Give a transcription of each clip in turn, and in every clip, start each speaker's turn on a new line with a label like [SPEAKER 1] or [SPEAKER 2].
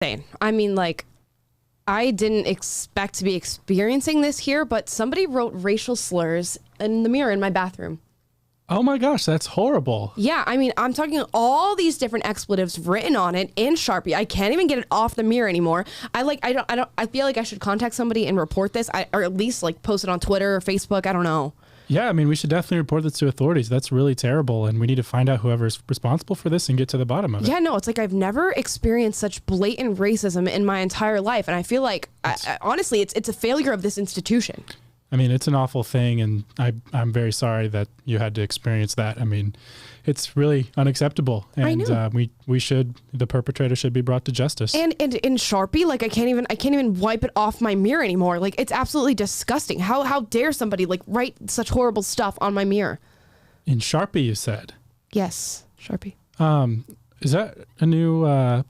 [SPEAKER 1] insane. I mean, like, I didn't expect to be experiencing this here, but somebody wrote racial slurs in the mirror in my bathroom.
[SPEAKER 2] Oh my gosh, that's horrible.
[SPEAKER 1] Yeah, I mean, I'm talking all these different expletives written on it in Sharpie. I can't even get it off the mirror anymore. I feel like I should contact somebody and report this, or at least like post it on Twitter or Facebook. I don't know.
[SPEAKER 2] Yeah, I mean, we should definitely report this to authorities. That's really terrible, and we need to find out whoever's responsible for this and get to the bottom of it.
[SPEAKER 1] Yeah, no, it's like I've never experienced such blatant racism in my entire life, and I feel like, honestly, it's a failure of this institution.
[SPEAKER 2] I mean, it's an awful thing, and I'm very sorry that you had to experience that. I mean, it's really unacceptable, and the perpetrator should be brought to justice.
[SPEAKER 1] And in Sharpie, like I can't even wipe it off my mirror anymore. Like, it's absolutely disgusting. How dare somebody like write such horrible stuff on my mirror?
[SPEAKER 2] In Sharpie, you said?
[SPEAKER 1] Yes, Sharpie.
[SPEAKER 2] Is that a new? I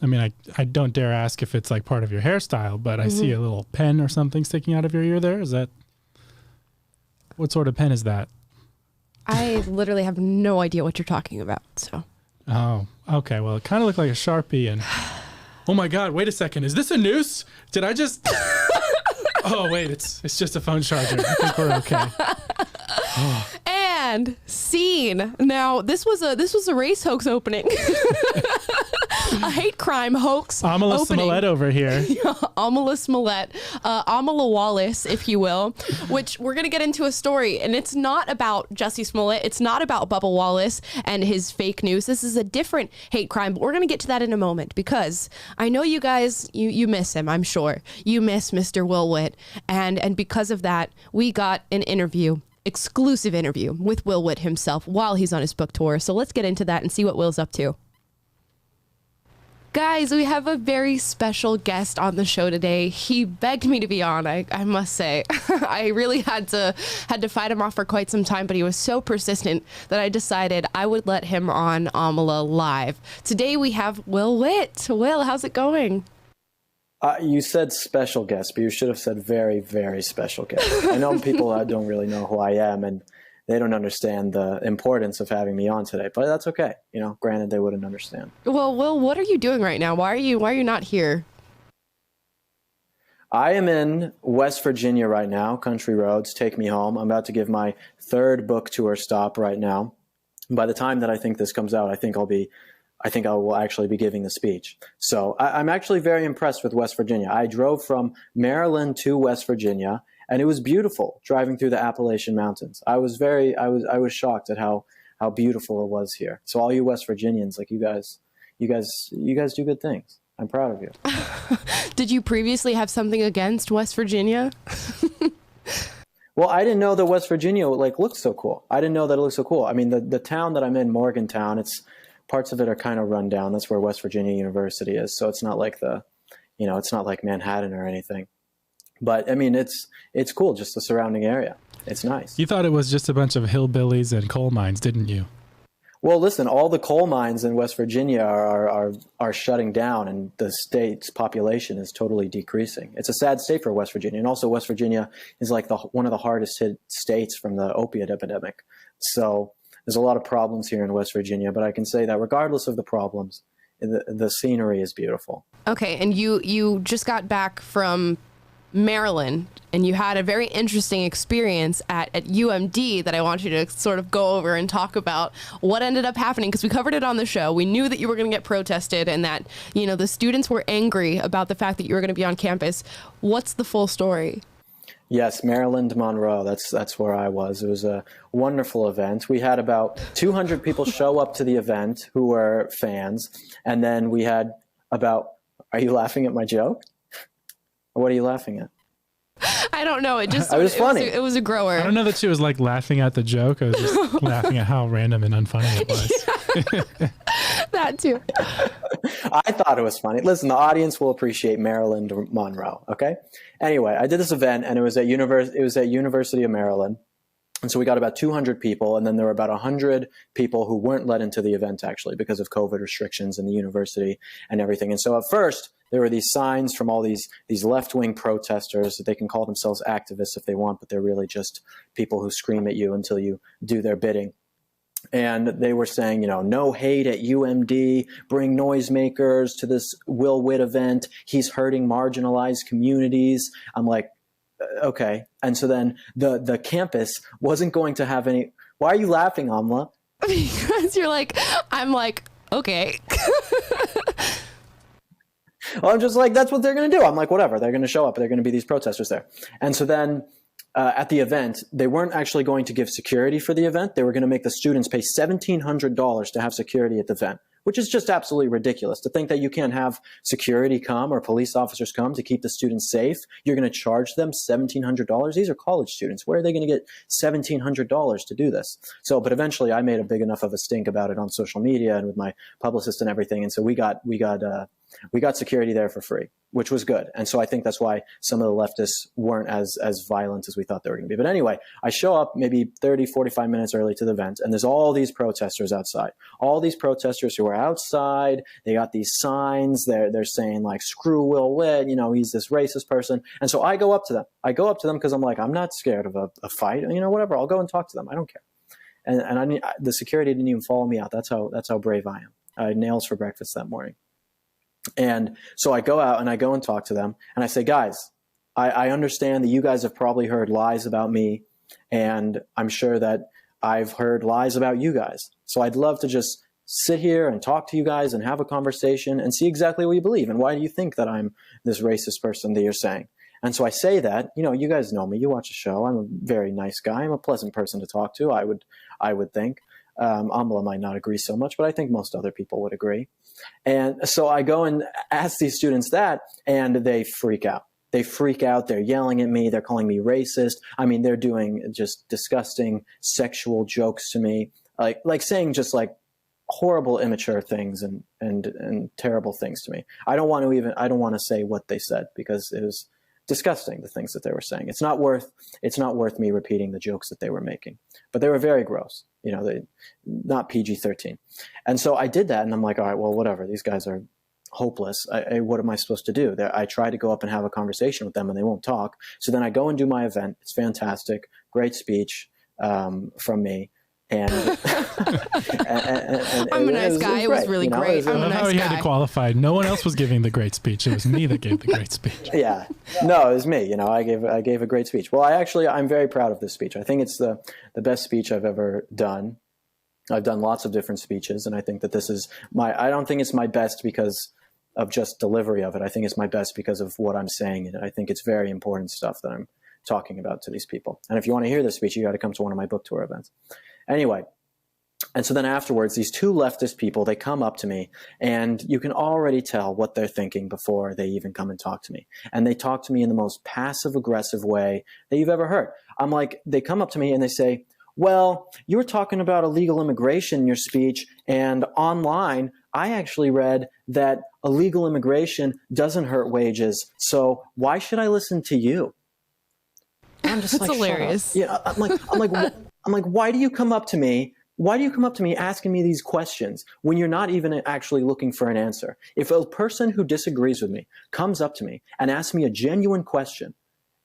[SPEAKER 2] mean, I don't dare ask if it's like part of your hairstyle, but I see a little pen or something sticking out of your ear there. Is that? What sort of pen is that?
[SPEAKER 1] I literally have no idea what you're talking about. So.
[SPEAKER 2] Oh, okay. Well, it kind of looked like a Sharpie, and oh my God! Wait a second. Is this a noose? Did I just? Oh wait, it's just a phone charger. I think we're okay. Oh.
[SPEAKER 1] And scene. Now this was a race hoax opening. A hate crime hoax.
[SPEAKER 2] Amala Smollett over here.
[SPEAKER 1] Amala Smollett, Amala Wallace, if you will, which we're going to get into a story. And it's not about Jussie Smollett. It's not about Bubba Wallace and his fake news. This is a different hate crime, but we're going to get to that in a moment because I know you guys, you miss him, I'm sure. You miss Mr. Will Witt. And because of that, we got an exclusive interview with Will Witt himself while he's on his book tour. So let's get into that and see what Will's up to. Guys, we have a very special guest on the show today. He begged me to be on, I must say. I really had to fight him off for quite some time, but he was so persistent that I decided I would let him on Amala live. Today we have Will Witt. Will, how's it going?
[SPEAKER 3] You said special guest, but you should have said very, very special guest. I know people don't really know who I am, and they don't understand the importance of having me on today, but that's okay. You know, granted, they wouldn't understand.
[SPEAKER 1] Well, Will, what are you doing right now? Why are you not here?
[SPEAKER 3] I am in West Virginia right now. Country roads, take me home. I'm about to give my third book tour stop right now. By the time that I think this comes out, I think I will actually be giving the speech. So I'm actually very impressed with West Virginia. I drove from Maryland to West Virginia, and it was beautiful driving through the Appalachian Mountains. I was shocked at how beautiful it was here. So all you West Virginians, like you guys do good things. I'm proud of you.
[SPEAKER 1] Did you previously have something against West Virginia?
[SPEAKER 3] Well, I didn't know that West Virginia looked so cool. I didn't know that it looked so cool. I mean, the town that I'm in, Morgantown, parts of it are kind of run down. That's where West Virginia University is. So it's not like it's not like Manhattan or anything. But I mean, it's cool, just the surrounding area. It's nice.
[SPEAKER 2] You thought it was just a bunch of hillbillies and coal mines, didn't you?
[SPEAKER 3] Well, listen, all the coal mines in West Virginia are shutting down, and the state's population is totally decreasing. It's a sad state for West Virginia, and also West Virginia is like one of the hardest hit states from the opiate epidemic. So there's a lot of problems here in West Virginia, but I can say that regardless of the problems, the scenery is beautiful.
[SPEAKER 1] Okay, and you just got back from Maryland, and you had a very interesting experience at UMD that I want you to sort of go over and talk about what ended up happening, because we covered it on the show. We knew that you were going to get protested and that, the students were angry about the fact that you were going to be on campus. What's the full story?
[SPEAKER 3] Yes, Maryland, Monroe. That's where I was. It was a wonderful event. We had about 200 people show up to the event who were fans, and then we had about. Are you laughing at my joke? Or what are you laughing at?
[SPEAKER 1] I don't know. It just
[SPEAKER 3] it was funny.
[SPEAKER 1] It was a grower.
[SPEAKER 2] I don't know that she was like laughing at the joke. I was just laughing at how random and unfunny it was.
[SPEAKER 1] Yeah. That too.
[SPEAKER 3] I thought it was funny. Listen, the audience will appreciate Maryland, Monroe. Okay. Anyway, I did this event, and it was at University of Maryland. And so we got about 200 people, and then there were about 100 people who weren't let into the event, actually, because of COVID restrictions in the university and everything. And so at first, there were these signs from all these left-wing protesters that they can call themselves activists if they want, but they're really just people who scream at you until you do their bidding. And they were saying, no hate at UMD, bring noisemakers to this Will Witt event. He's hurting marginalized communities. I'm like, okay. And so then the campus wasn't going to have any. Why are you laughing, Amla?
[SPEAKER 1] Because I'm like, okay.
[SPEAKER 3] Well, I'm just like, that's what they're going to do. I'm like, whatever. They're going to show up. They're going to be these protesters there. And so then at the event, they weren't actually going to give security for the event. They were going to make the students pay $1,700 to have security at the event, which is just absolutely ridiculous. To think that you can't have security come or police officers come to keep the students safe. You're going to charge them $1,700. These are college students. Where are they going to get $1,700 to do this? So, but eventually I made a big enough of a stink about it on social media and with my publicist and everything. And so we got security there for free, which was good. And so I think that's why some of the leftists weren't as violent as we thought they were going to be. But anyway, I show up maybe 30, 45 minutes early to the event, and there's all these protesters outside. All these protesters who are outside, they got these signs, they're saying like, screw Will Witt, he's this racist person. And so I go up to them. Because I'm like, I'm not scared of a fight, whatever, I'll go and talk to them. I don't care. And the security didn't even follow me out. That's how brave I am. I had nails for breakfast that morning. And so I go out and I go and talk to them and I say, guys, I understand that you guys have probably heard lies about me, and I'm sure that I've heard lies about you guys. So I'd love to just sit here and talk to you guys and have a conversation and see exactly what you believe. And why do you think that I'm this racist person that you're saying? And so I say that, you guys know me, you watch the show. I'm a very nice guy. I'm a pleasant person to talk to. I would think. Amala might not agree so much, but I think most other people would agree. And so I go and ask these students that, and they freak out. They're yelling at me. They're calling me racist. I mean, they're doing just disgusting sexual jokes to me, like saying just like horrible, immature things and terrible things to me. I don't want to say what they said because it was disgusting, the things that they were saying. It's not worth me repeating the jokes that they were making, but they were very gross. They not PG-13. And so I did that, and I'm like, all right, well, whatever. These guys are hopeless. What am I supposed to do? I try to go up and have a conversation with them, and they won't talk. So then I go and do my event. It's fantastic. Great speech from me. And,
[SPEAKER 1] I'm a nice guy. It was really great. I'm a nice guy.
[SPEAKER 2] How he had to qualify. No one else was giving the great speech. It was me that gave the great speech.
[SPEAKER 3] Yeah. No, it was me. I gave a great speech. Well, I'm very proud of this speech. I think it's the best speech I've ever done. I've done lots of different speeches, and I think that this is I don't think it's my best because of just delivery of it. I think it's my best because of what I'm saying. And I think it's very important stuff that I'm talking about to these people. And if you want to hear this speech, you got to come to one of my book tour events. Anyway, and so then afterwards, these two leftist people, they come up to me, and you can already tell what they're thinking before they even come and talk to me. And they talk to me in the most passive-aggressive way that you've ever heard. I'm like, they come up to me and they say, well, you were talking about illegal immigration in your speech, and online, I actually read that illegal immigration doesn't hurt wages, so why should I listen to you? I'm just
[SPEAKER 1] That's hilarious.
[SPEAKER 3] Yeah, I'm like, why do you come up to me? Why do you come up to me asking me these questions when you're not even actually looking for an answer? If a person who disagrees with me comes up to me and asks me a genuine question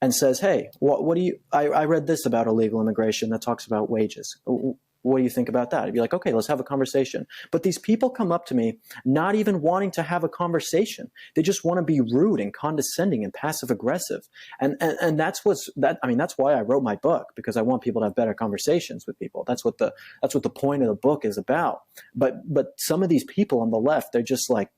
[SPEAKER 3] and says, hey, what do you, I read this about illegal immigration that talks about wages. What do you think about that? I'd be like, okay, let's have a conversation. But these people come up to me not even wanting to have a conversation. They just want to be rude and condescending and passive aggressive. And that's why I wrote my book, because I want people to have better conversations with people. That's what the point of the book is about. But some of these people on the left, they're just like,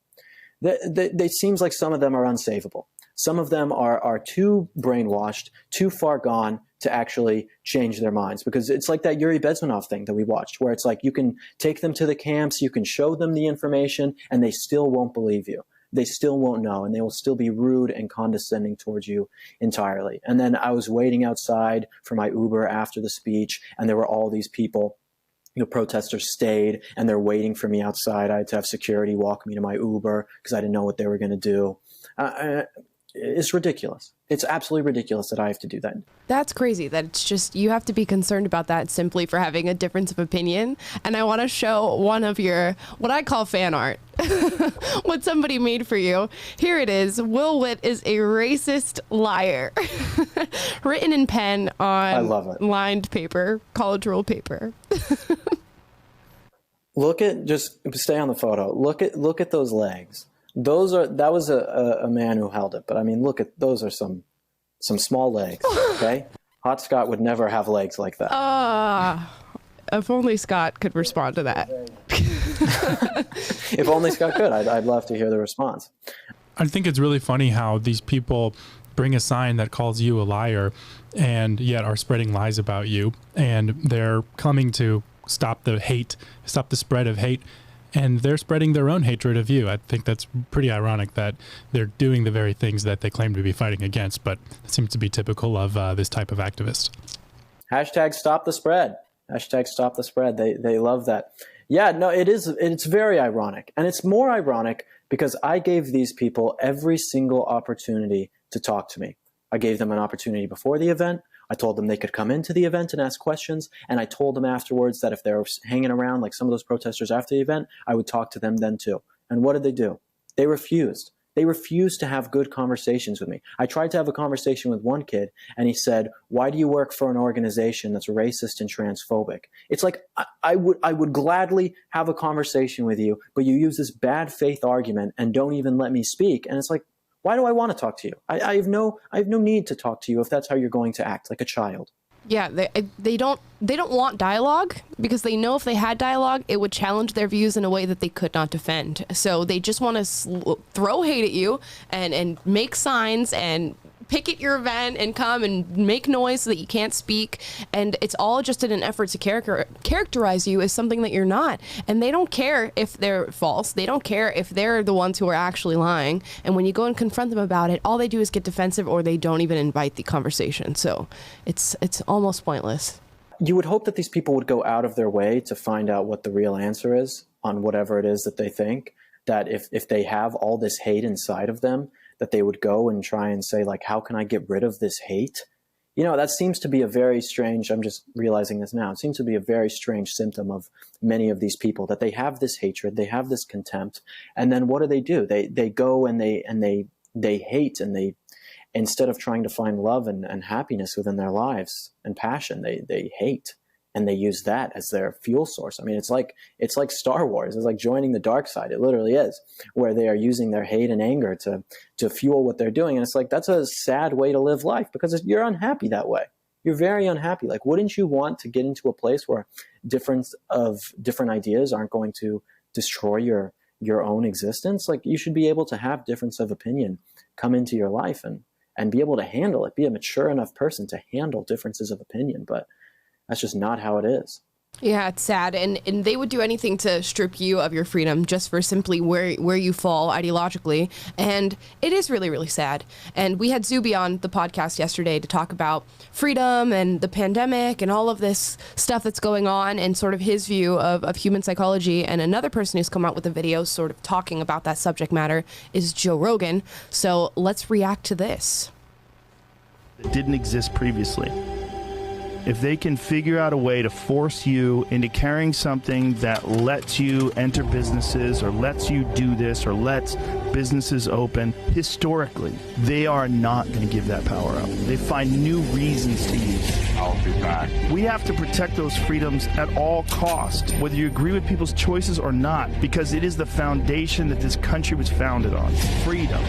[SPEAKER 3] they seems like some of them are unsavable. Some of them are too brainwashed, too far gone to actually change their minds, because it's like that Yuri Bezmenov thing that we watched, where it's like you can take them to the camps, you can show them the information, and they still won't believe you. They still won't know, and they will still be rude and condescending towards you entirely. And then I was waiting outside for my Uber after the speech, and there were all these people. Protesters stayed, and they're waiting for me outside. I had to have security walk me to my Uber because I didn't know what they were going to do. It's ridiculous. It's absolutely ridiculous that I have to do that.
[SPEAKER 1] That's crazy that it's just, you have to be concerned about that simply for having a difference of opinion. And I want to show one of your, what I call fan art, what somebody made for you. Here it is. Will Witt is a racist liar. Written in pen on
[SPEAKER 3] I love it.
[SPEAKER 1] lined paper, college rule paper.
[SPEAKER 3] just stay on the photo. Look at those legs. That was a man who held it. But I mean, those are some small legs. Okay. Hot Scott would never have legs like that.
[SPEAKER 1] If only Scott could respond to that.
[SPEAKER 3] If only Scott could. I'd love to hear the response.
[SPEAKER 2] I think it's really funny how these people bring a sign that calls you a liar and yet are spreading lies about you. And they're coming to stop the spread of hate. And they're spreading their own hatred of you. I think that's pretty ironic that they're doing the very things that they claim to be fighting against, but it seems to be typical of this type of activist.
[SPEAKER 3] Hashtag stop the spread. Hashtag stop the spread. They love that. Yeah, no, it's very ironic. And it's more ironic because I gave these people every single opportunity to talk to me. I gave them an opportunity before the event. I told them they could come into the event and ask questions. And I told them afterwards that if they were hanging around like some of those protesters after the event, I would talk to them then too. And what did they do? They refused. They refused to have good conversations with me. I tried to have a conversation with one kid and he said, "Why do you work for an organization that's racist and transphobic?" It's like, I would gladly have a conversation with you, but you use this bad faith argument and don't even let me speak. And it's like, why do I want to talk to you? I have no need to talk to you if that's how you're going to act, like a child.
[SPEAKER 1] Yeah, they don't want dialogue because they know if they had dialogue, it would challenge their views in a way that they could not defend. So they just want to throw hate at you and make signs and picket your event and come and make noise so that you can't speak. And it's all just in an effort to characterize you as something that you're not. And they don't care if they're false. They don't care if they're the ones who are actually lying. And when you go and confront them about it, all they do is get defensive or they don't even invite the conversation. So it's almost pointless.
[SPEAKER 3] You would hope that these people would go out of their way to find out what the real answer is on whatever it is that they think, that if they have all this hate inside of them, that they would go and try and say, like, how can I get rid of this hate? You know, that seems to be a very strange, I'm just realizing this now, it seems to be a very strange symptom of many of these people, that they have this hatred, they have this contempt, and then what do? They go and they hate, and they, instead of trying to find love and happiness within their lives and passion, they hate. And they use that as their fuel source. I mean, it's like Star Wars. It's like joining the dark side. It literally is, where they are using their hate and anger to fuel what they're doing. And it's like, that's a sad way to live life because you're unhappy that way. You're very unhappy. Like, wouldn't you want to get into a place where different ideas aren't going to destroy your own existence? Like, you should be able to have difference of opinion come into your life and be able to handle it. Be a mature enough person to handle differences of opinion. But that's just not how it is.
[SPEAKER 1] Yeah, it's sad. And they would do anything to strip you of your freedom just for simply where you fall ideologically. And it is really, really sad. And we had Zuby on the podcast yesterday to talk about freedom and the pandemic and all of this stuff that's going on and sort of his view of human psychology. And another person who's come out with a video sort of talking about that subject matter is Joe Rogan. So let's react to this.
[SPEAKER 4] It didn't exist previously. If they can figure out a way to force you into carrying something that lets you enter businesses or lets you do this or lets businesses open, historically, they are not going to give that power up. They find new reasons to use it.
[SPEAKER 5] I'll be back.
[SPEAKER 4] We have to protect those freedoms at all costs, whether you agree with people's choices or not, because it is the foundation that this country was founded on, freedom.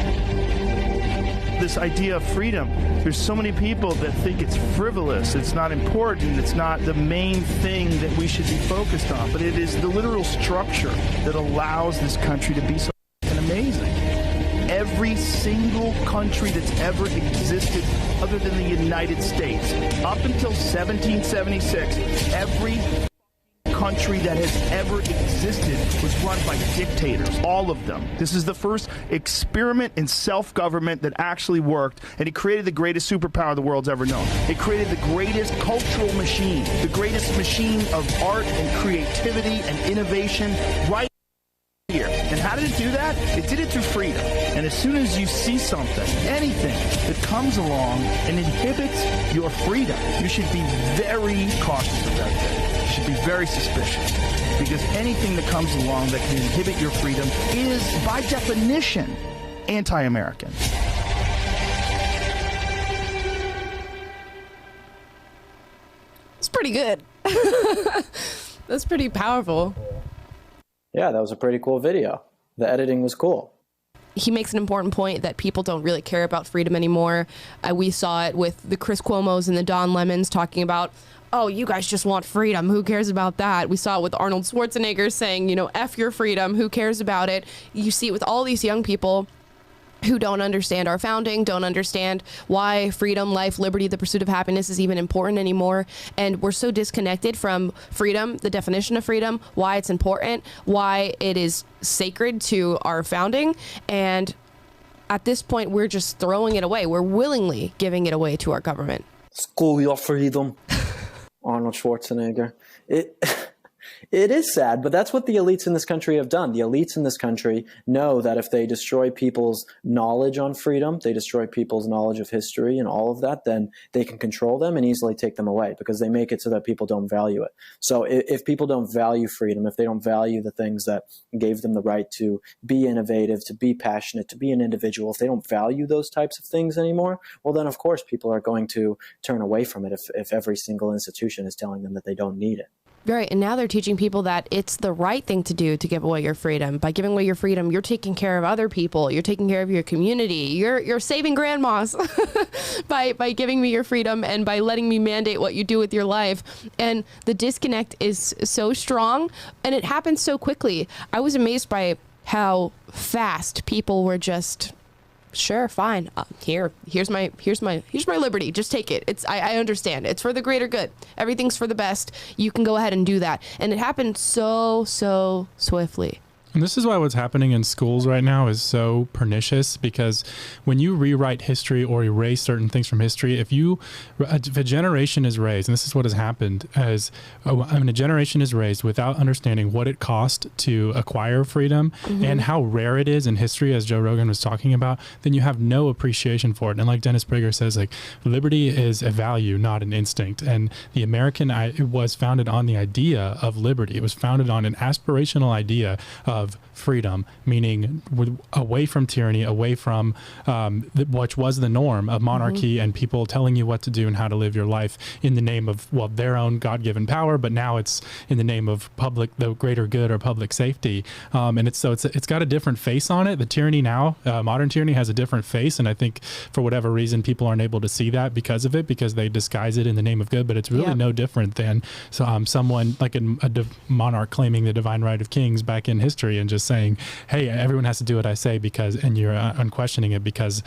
[SPEAKER 4] This idea of freedom, there's so many people that think it's frivolous, it's not important, it's not the main thing that we should be focused on, but it is the literal structure that allows this country to be so amazing. Every single country that's ever existed other than the United States, up until 1776, every country that has ever existed was run by dictators, all of them. This is the first experiment in self-government that actually worked, and it created the greatest superpower the world's ever known. It created the greatest cultural machine, the greatest machine of art and creativity and innovation right here. And how did it do that? It did it through freedom. And as soon as you see something, anything that comes along and inhibits your freedom, you should be very cautious of that thing. You should be very suspicious, because anything that comes along that can inhibit your freedom is, by definition, anti-American.
[SPEAKER 1] It's pretty good. That's pretty powerful.
[SPEAKER 3] Yeah, that was a pretty cool video. The editing was cool.
[SPEAKER 1] He makes an important point that people don't really care about freedom anymore. We saw it with the Chris Cuomos and the Don Lemons talking about, oh, you guys just want freedom. Who cares about that? We saw it with Arnold Schwarzenegger saying, F your freedom. Who cares about it? You see it with all these young people who don't understand our founding, don't understand why freedom, life, liberty, the pursuit of happiness is even important anymore. And we're so disconnected from freedom, the definition of freedom, why it's important, why it is sacred to our founding. And at this point, we're just throwing it away. We're willingly giving it away to our government.
[SPEAKER 3] School your freedom. Arnold Schwarzenegger. It is sad, but that's what the elites in this country have done. The elites in this country know that if they destroy people's knowledge on freedom, they destroy people's knowledge of history and all of that, then they can control them and easily take them away because they make it so that people don't value it. So if people don't value freedom, if they don't value the things that gave them the right to be innovative, to be passionate, to be an individual, if they don't value those types of things anymore, well, then of course people are going to turn away from it if every single institution is telling them that they don't need it.
[SPEAKER 1] Right. And now they're teaching people that it's the right thing to do to give away your freedom. By giving away your freedom, you're taking care of other people. You're taking care of your community. You're saving grandmas by giving me your freedom and by letting me mandate what you do with your life. And the disconnect is so strong and it happens so quickly. I was amazed by how fast people were just, sure, fine. Here's my liberty. Just take it. I understand. It's for the greater good. Everything's for the best. You can go ahead and do that. And it happened so swiftly.
[SPEAKER 2] And this is why what's happening in schools right now is so pernicious, because when you rewrite history or erase certain things from history, if a generation is raised, and this is what has happened, as a generation is raised without understanding what it cost to acquire freedom and how rare it is in history, as Joe Rogan was talking about, then you have no appreciation for it. And like Dennis Prager says, like, liberty is a value, not an instinct. And the American, it was founded on the idea of liberty. It was founded on an aspirational idea of freedom, meaning away from tyranny, away from which was the norm of monarchy and people telling you what to do and how to live your life in the name of, well, their own God-given power, but now it's in the name of the greater good or public safety. And it's got a different face on it. The tyranny now, modern tyranny, has a different face, and I think for whatever reason people aren't able to see that because of it, because they disguise it in the name of good. But it's really no different than someone like a monarch claiming the divine right of kings back in history and just saying, hey, everyone has to do what I say and you're unquestioning it because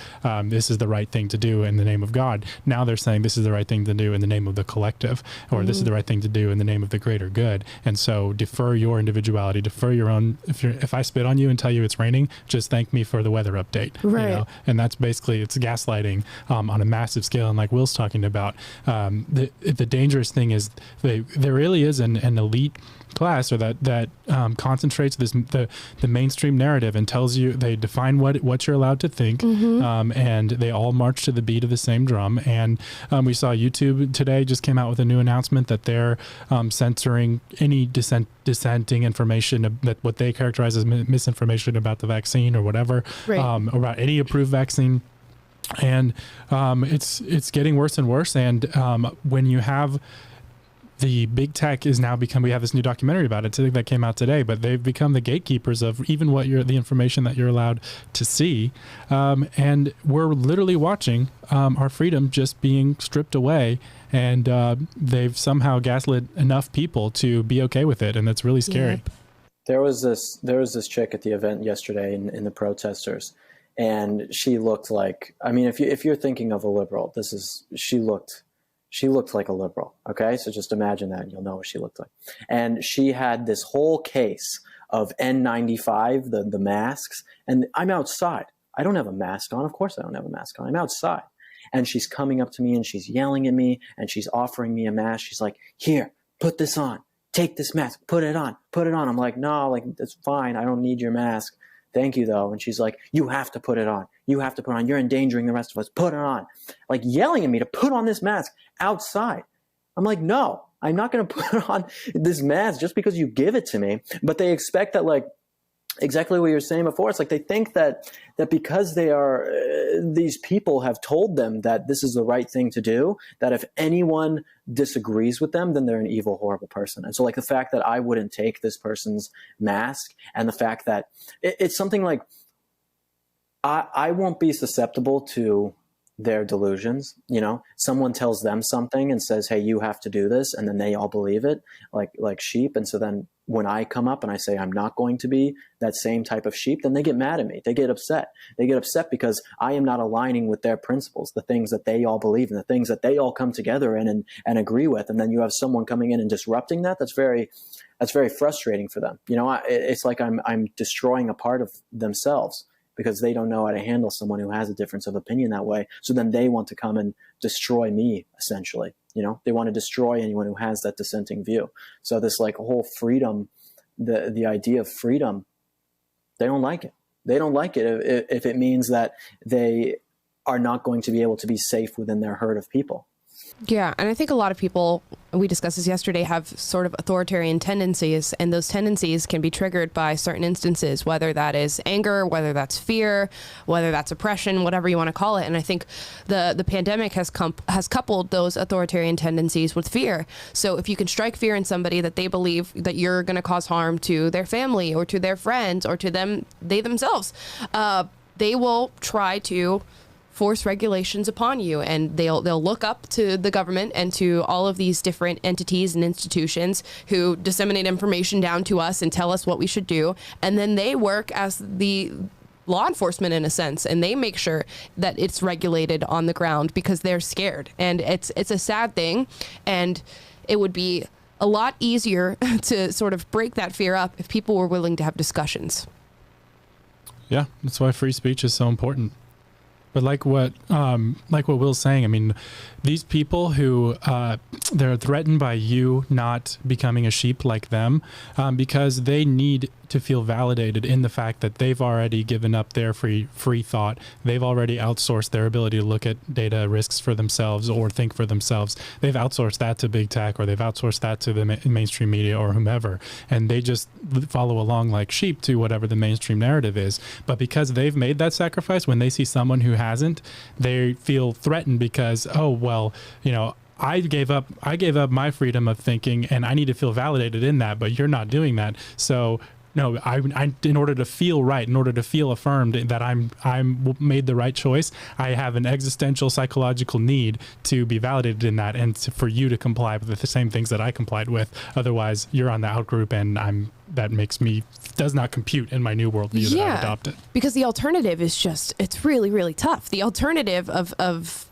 [SPEAKER 2] this is the right thing to do in the name of God. Now they're saying this is the right thing to do in the name of the collective, or this is the right thing to do in the name of the greater good. And so defer your individuality, defer your own. If I spit on you and tell you it's raining, just thank me for the weather update. Right. And that's basically, it's gaslighting on a massive scale. And like Will's talking about, the dangerous thing is there really is an elite class, or that concentrates the mainstream narrative and tells you, they define what you're allowed to think, and they all march to the beat of the same drum. And we saw YouTube today just came out with a new announcement that they're censoring any dissenting information, that what they characterize as misinformation about the vaccine or whatever, or about any approved vaccine. And it's getting worse and worse. And when you have the big tech is now we have this new documentary about it that came out today, but they've become the gatekeepers of even the information that you're allowed to see. And we're literally watching our freedom just being stripped away. And they've somehow gaslit enough people to be okay with it. And that's really scary.
[SPEAKER 1] Yep.
[SPEAKER 3] There was this chick at the event yesterday in the Protestors, and she looked like, I mean, if you're thinking of a liberal, she looked like a liberal. Okay. So just imagine that and you'll know what she looked like. And she had this whole case of N95, the masks. And I'm outside. I don't have a mask on. Of course I don't have a mask on. I'm outside. And she's coming up to me and she's yelling at me and she's offering me a mask. She's like, here, put this on. Take this mask. Put it on. Put it on. I'm like, no, like, that's fine. I don't need your mask. Thank you, though. And she's like, you have to put it on. You have to put it on. You're endangering the rest of us. Put it on. Like, yelling at me to put on this mask outside. I'm like, no, I'm not going to put on this mask just because you give it to me. But they expect that, like, exactly what you were saying before. It's like they think that because they are these people have told them that this is the right thing to do, that if anyone disagrees with them, then they're an evil, horrible person. And so like the fact that I wouldn't take this person's mask, and the fact that it's something like I won't be susceptible to their delusions. Someone tells them something and says, hey, you have to do this, and then they all believe it like sheep. And so then when I come up and I say I'm not going to be that same type of sheep, then they get mad at me. They get upset. They get upset because I am not aligning with their principles, the things that they all believe in, the things that they all come together in and agree with. And then you have someone coming in and disrupting that. That's very frustrating for them. It's like I'm destroying a part of themselves, because they don't know how to handle someone who has a difference of opinion that way. So then they want to come and destroy me, essentially. They want to destroy anyone who has that dissenting view. So this like whole freedom, the idea of freedom, they don't like it. They don't like it if it means that they are not going to be able to be safe within their herd of people.
[SPEAKER 1] Yeah, and I think a lot of people, we discussed this yesterday, have sort of authoritarian tendencies, and those tendencies can be triggered by certain instances, whether that is anger, whether that's fear, whether that's oppression, whatever you want to call it. And I think the pandemic has coupled those authoritarian tendencies with fear. So if you can strike fear in somebody that they believe that you're going to cause harm to their family or to their friends or to they themselves, they will try to force regulations upon you, and they'll look up to the government and to all of these different entities and institutions who disseminate information down to us and tell us what we should do, and then they work as the law enforcement in a sense, and they make sure that it's regulated on the ground because they're scared. And it's a sad thing, and it would be a lot easier to sort of break that fear up if people were willing to have discussions.
[SPEAKER 2] Yeah, that's why free speech is so important. But like what Will's saying, I mean, these people who they're threatened by you not becoming a sheep like them, because they need to feel validated in the fact that they've already given up their free thought. They've already outsourced their ability to look at data risks for themselves or think for themselves. They've outsourced that to big tech, or they've outsourced that to the mainstream media or whomever, and they just follow along like sheep to whatever the mainstream narrative is. But because they've made that sacrifice, when they see someone who hasn't, they feel threatened because, oh, well, I gave up my freedom of thinking, and I need to feel validated in that, but you're not doing that. So no, I in order to feel right, in order to feel affirmed that I'm made the right choice, I have an existential psychological need to be validated in that, and for you to comply with the same things that I complied with. Otherwise, you're on the out group, and that does not compute in my new worldview that I've adopted. Because
[SPEAKER 1] the alternative is it's really, really tough. The alternative of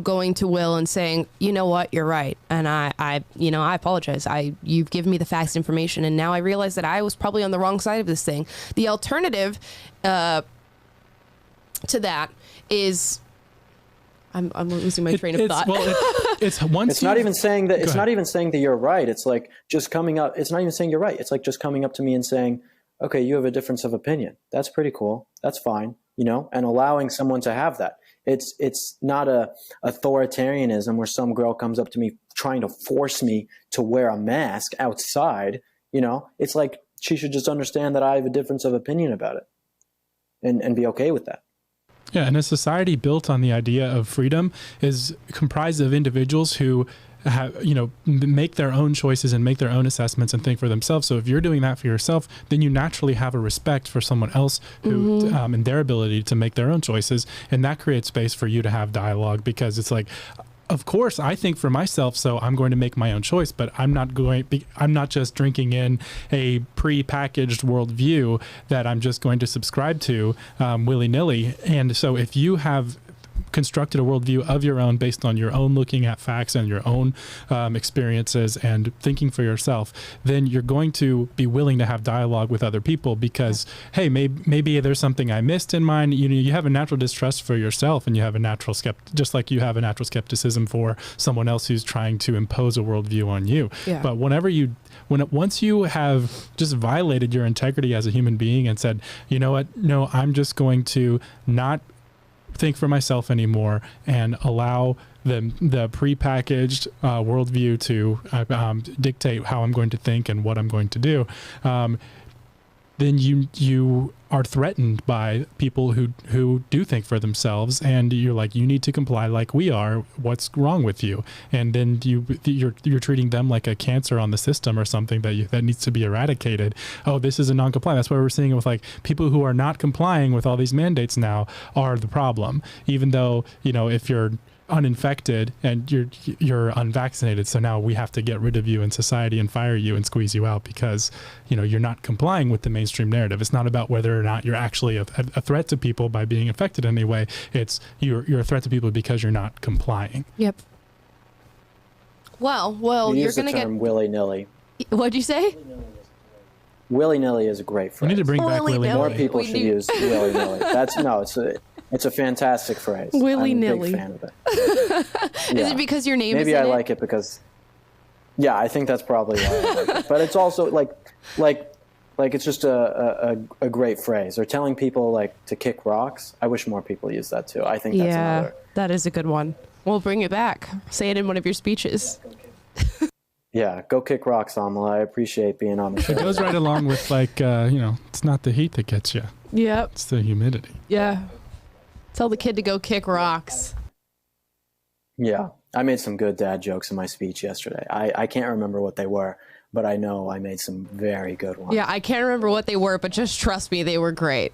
[SPEAKER 1] going to Will and saying, you know what, you're right, and I apologize. You've given me the facts, information, and now I realize that I was probably on the wrong side of this thing. The alternative to that is, I'm losing my train of thought.
[SPEAKER 3] It's not even saying that. It's not even saying that you're right. It's like just coming up. It's not even saying you're right. It's like just coming up to me and saying, okay, you have a difference of opinion. That's pretty cool. That's fine. And allowing someone to have that. It's not a authoritarianism where some girl comes up to me trying to force me to wear a mask outside. It's like she should just understand that I have a difference of opinion about it and be okay with that.
[SPEAKER 2] Yeah, and a society built on the idea of freedom is comprised of individuals who make their own choices and make their own assessments and think for themselves. So if you're doing that for yourself, then you naturally have a respect for someone else who, and their ability to make their own choices. And that creates space for you to have dialogue, because it's like, of course, I think for myself, so I'm going to make my own choice, but I'm not just drinking in a pre-packaged worldview that I'm just going to subscribe to willy-nilly. And so if you have constructed a worldview of your own based on your own looking at facts and your own experiences and thinking for yourself, then you're going to be willing to have dialogue with other people because, hey, maybe there's something I missed in mine. You have a natural distrust for yourself, and you have a natural just like you have a natural skepticism for someone else who's trying to impose a worldview on you. Yeah. But once you have just violated your integrity as a human being and said, you know what, no, I'm just going to not think for myself anymore and allow the prepackaged worldview to dictate how I'm going to think and what I'm going to do, then you are threatened by people who do think for themselves, and you're like, you need to comply like we are. What's wrong with you? And then you're treating them like a cancer on the system or something that needs to be eradicated. Oh, this is a non-compliant. That's why we're seeing it with like people who are not complying with all these mandates now are the problem, even though, if you're uninfected and you're unvaccinated, so now we have to get rid of you in society and fire you and squeeze you out because you're not complying with the mainstream narrative. It's not about whether or not you're actually a threat to people by being infected in any way. It's you're a threat to people because you're not complying.
[SPEAKER 1] Yep. Well, you're gonna get
[SPEAKER 3] willy-nilly.
[SPEAKER 1] What'd you say?
[SPEAKER 3] Willy-nilly is a great phrase.
[SPEAKER 2] We need to bring back willy-nilly.
[SPEAKER 3] More people should use willy-nilly. It's a fantastic phrase.
[SPEAKER 1] Willy-nilly.
[SPEAKER 3] I'm a big fan of it.
[SPEAKER 1] Is it because your name is
[SPEAKER 3] Maybe
[SPEAKER 1] in
[SPEAKER 3] I
[SPEAKER 1] it?
[SPEAKER 3] like it because, I think that's probably why I like it. But it's also like it's just a great phrase. Or telling people to kick rocks. I wish more people use that too. I think that's another.
[SPEAKER 1] That is a good one. We'll bring it back. Say it in one of your speeches.
[SPEAKER 3] Yeah, go kick rocks, Amala. I appreciate being on the show.
[SPEAKER 2] It goes right along with it's not the heat that gets you.
[SPEAKER 1] Yep.
[SPEAKER 2] It's the humidity.
[SPEAKER 1] Yeah. Tell the kid to go kick rocks.
[SPEAKER 3] Yeah, I made some good dad jokes in my speech yesterday. I can't remember what they were, but I know I made some very good ones.
[SPEAKER 1] Yeah, I can't remember what they were, but just trust me, they were great.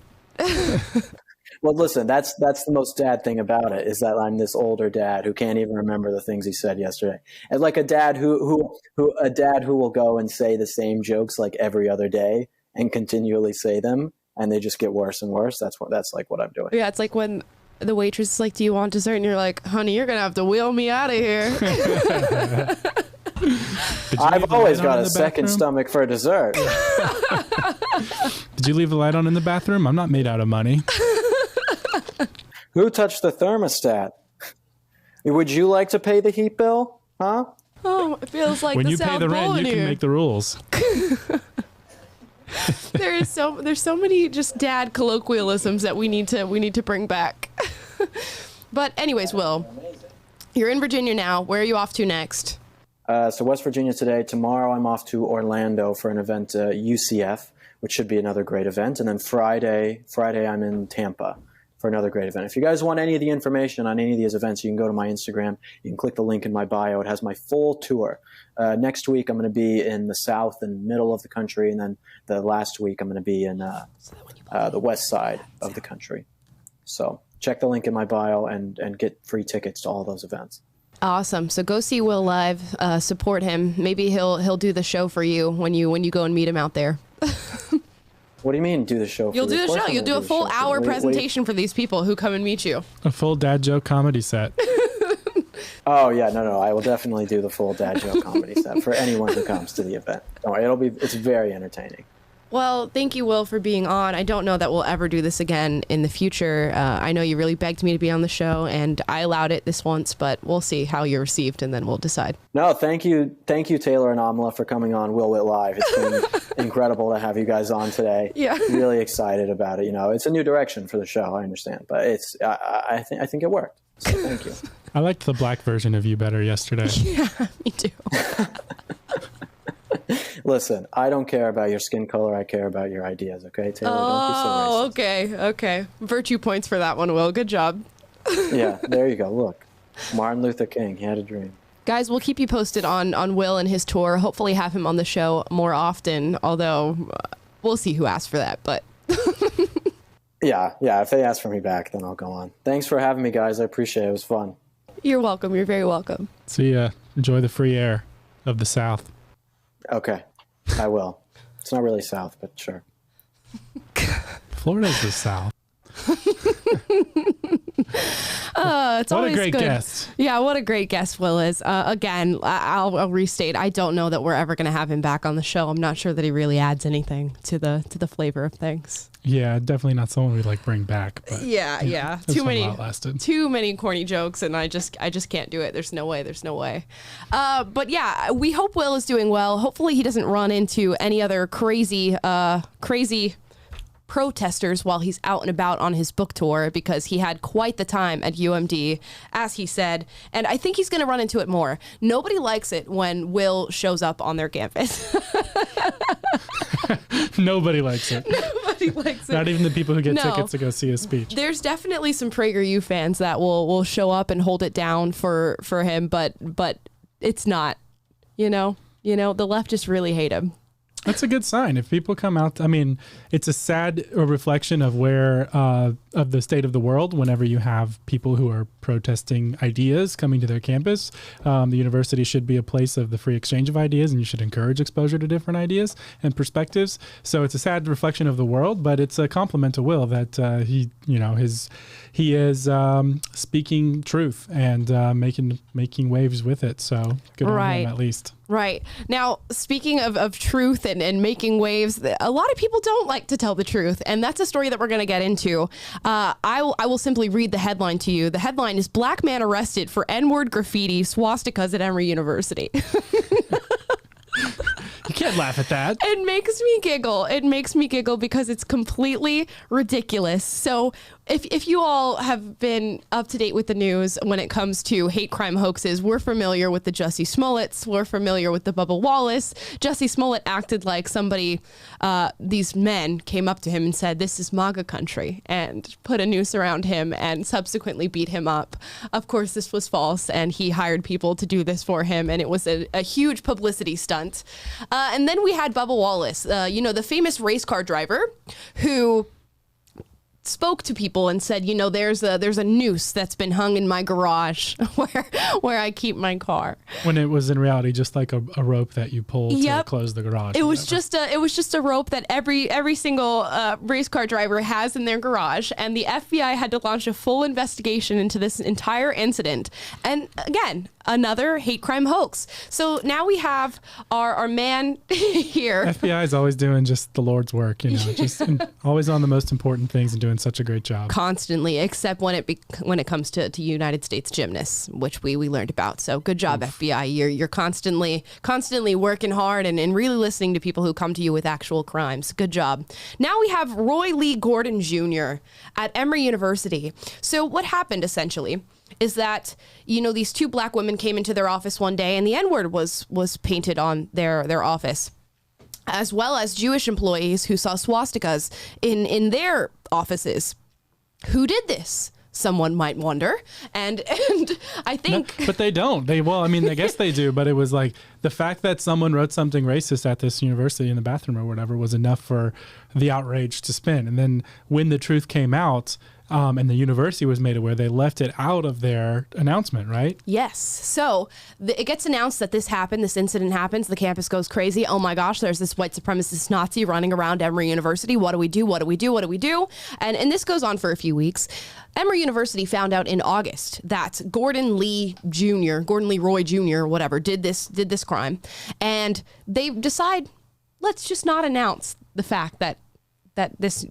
[SPEAKER 3] Well, listen, that's the most dad thing about it, is that I'm this older dad who can't even remember the things he said yesterday. And like a dad who will go and say the same jokes like every other day and continually say them, and they just get worse and worse. That's like what I'm doing.
[SPEAKER 1] Yeah, it's like when the waitress is like, "Do you want dessert?" And you're like, "Honey, you're gonna have to wheel me out of here."
[SPEAKER 3] I've always got a second stomach for dessert.
[SPEAKER 2] Did you leave the light on in the bathroom? I'm not made out of money.
[SPEAKER 3] Who touched the thermostat? Would you like to pay the heat bill? Huh?
[SPEAKER 1] Oh, it feels like
[SPEAKER 2] when
[SPEAKER 1] the
[SPEAKER 2] you
[SPEAKER 1] South
[SPEAKER 2] pay the
[SPEAKER 1] Pole
[SPEAKER 2] rent,
[SPEAKER 1] in
[SPEAKER 2] you
[SPEAKER 1] here.
[SPEAKER 2] can make the rules.
[SPEAKER 1] There's so many just dad colloquialisms that we need to bring back. But anyways, Will, you're in Virginia now. Where are you off to next?
[SPEAKER 3] So West Virginia today. Tomorrow I'm off to Orlando for an event, UCF, which should be another great event. And then Friday I'm in Tampa for another great event. If you guys want any of the information on any of these events, you can go to my Instagram. You can click the link in my bio. It has my full tour. Next week, I'm going to be in the south and middle of the country. And then the last week, I'm going to be in the west side of the country. So check the link in my bio and get free tickets to all those events.
[SPEAKER 1] Awesome. So go see Will live, support him. Maybe he'll do the show for you when you go and meet him out there.
[SPEAKER 3] What do you mean do the show?
[SPEAKER 1] You'll do the show. You'll do a full hour presentation for these people who come and meet you.
[SPEAKER 2] A full dad joke comedy set.
[SPEAKER 3] Oh yeah, no. I will definitely do the full dad joke comedy set for anyone who comes to the event. Don't worry, it's very entertaining.
[SPEAKER 1] Well, thank you, Will, for being on. I don't know that we'll ever do this again in the future. I know you really begged me to be on the show, and I allowed it this once, but we'll see how you're received, and then we'll decide.
[SPEAKER 3] No, thank you, Taylor and Amala, for coming on Will Witt Live. It's been incredible to have you guys on today.
[SPEAKER 1] Yeah,
[SPEAKER 3] really excited about it. It's a new direction for the show. I understand, but I think it worked. So thank you.
[SPEAKER 2] I liked the black version of you better yesterday.
[SPEAKER 1] Yeah, me too.
[SPEAKER 3] Listen, I don't care about your skin color. I care about your ideas, okay, Taylor? Don't be so racist.
[SPEAKER 1] Okay. Virtue points for that one, Will. Good job.
[SPEAKER 3] Yeah, there you go. Look, Martin Luther King, he had a dream.
[SPEAKER 1] Guys, we'll keep you posted on Will and his tour. Hopefully have him on the show more often, although we'll see who asks for that. But
[SPEAKER 3] Yeah, if they ask for me back, then I'll go on. Thanks for having me, guys. I appreciate it. It was fun.
[SPEAKER 1] You're welcome. You're very welcome.
[SPEAKER 2] See ya. Enjoy the free air of the South.
[SPEAKER 3] Okay, I will. It's not really South, but sure.
[SPEAKER 2] Florida's the South.
[SPEAKER 1] It's
[SPEAKER 2] what
[SPEAKER 1] always
[SPEAKER 2] a great
[SPEAKER 1] good.
[SPEAKER 2] guest.
[SPEAKER 1] Yeah, what a great guest Will is. Again, I'll restate. I don't know that we're ever going to have him back on the show. I'm not sure that he really adds anything to the flavor of things.
[SPEAKER 2] Yeah, definitely not someone we'd like bring back. But
[SPEAKER 1] Yeah. Too many corny jokes, and I just can't do it. There's no way. But yeah, we hope Will is doing well. Hopefully he doesn't run into any other crazy protesters while he's out and about on his book tour, because he had quite the time at UMD, as he said. And I think he's going to run into it more. Nobody likes it when Will shows up on their campus.
[SPEAKER 2] Nobody likes it.
[SPEAKER 1] Nobody likes it.
[SPEAKER 2] Not even the people who get tickets to go see his speech.
[SPEAKER 1] There's definitely some PragerU fans that will show up and hold it down for him, but it's not, the left just really hate him.
[SPEAKER 2] That's a good sign. If people come out, I mean, it's a sad reflection of where, of the state of the world whenever you have people who are protesting ideas coming to their campus. The university should be a place of the free exchange of ideas, and you should encourage exposure to different ideas and perspectives. So it's a sad reflection of the world, but it's a compliment to Will that he is speaking truth and making waves with it. So good on him, at least.
[SPEAKER 1] Right. Now, speaking of truth and making waves, a lot of people don't like to tell the truth. And that's a story that we're going to get into. I will simply read the headline to you. The headline is Black Man Arrested for N-Word Graffiti Swastikas at Emory University.
[SPEAKER 2] You can't laugh at that.
[SPEAKER 1] It makes me giggle. It makes me giggle because it's completely ridiculous. So if you all have been up to date with the news when it comes to hate crime hoaxes, we're familiar with the Jussie Smollets. We're familiar with the Bubba Wallace. Jussie Smollett acted like somebody, these men came up to him and said, "This is MAGA country," and put a noose around him and subsequently beat him up. Of course, this was false, and he hired people to do this for him, and it was a huge publicity stunt. And then we had Bubba Wallace, the famous race car driver who spoke to people and said, there's a noose that's been hung in my garage where I keep my car.
[SPEAKER 2] When it was in reality just like a rope that you pull to close the garage.
[SPEAKER 1] It was just a rope that every single race car driver has in their garage, and the FBI had to launch a full investigation into this entire incident. And again, another hate crime hoax. So now we have our man here.
[SPEAKER 2] FBI is always doing just the Lord's work, just always on the most important things and doing such a great job.
[SPEAKER 1] Constantly, except when it comes to United States gymnasts, which we learned about. So good job, Oof. FBI. You're constantly working hard and really listening to people who come to you with actual crimes. Good job. Now we have Roy Lee Gordon Jr. at Emory University. So what happened essentially is that, these two black women came into their office one day and the N-word was painted on their office, as well as Jewish employees who saw swastikas in their offices. Who did this? Someone might wonder. And I think...
[SPEAKER 2] No, but they don't. I guess they do, but it was like the fact that someone wrote something racist at this university in the bathroom or whatever was enough for the outrage to spin. And then when the truth came out, and the university was made aware, they left it out of their announcement, right?
[SPEAKER 1] Yes. So it gets announced that this happened, this incident happens, the campus goes crazy. Oh my gosh, there's this white supremacist Nazi running around Emory University. What do we do? What do we do? What do we do? And this goes on for a few weeks. Emory University found out in August that Gordon Lee Roy Jr., whatever, did this crime. And they decide, let's just not announce the fact that this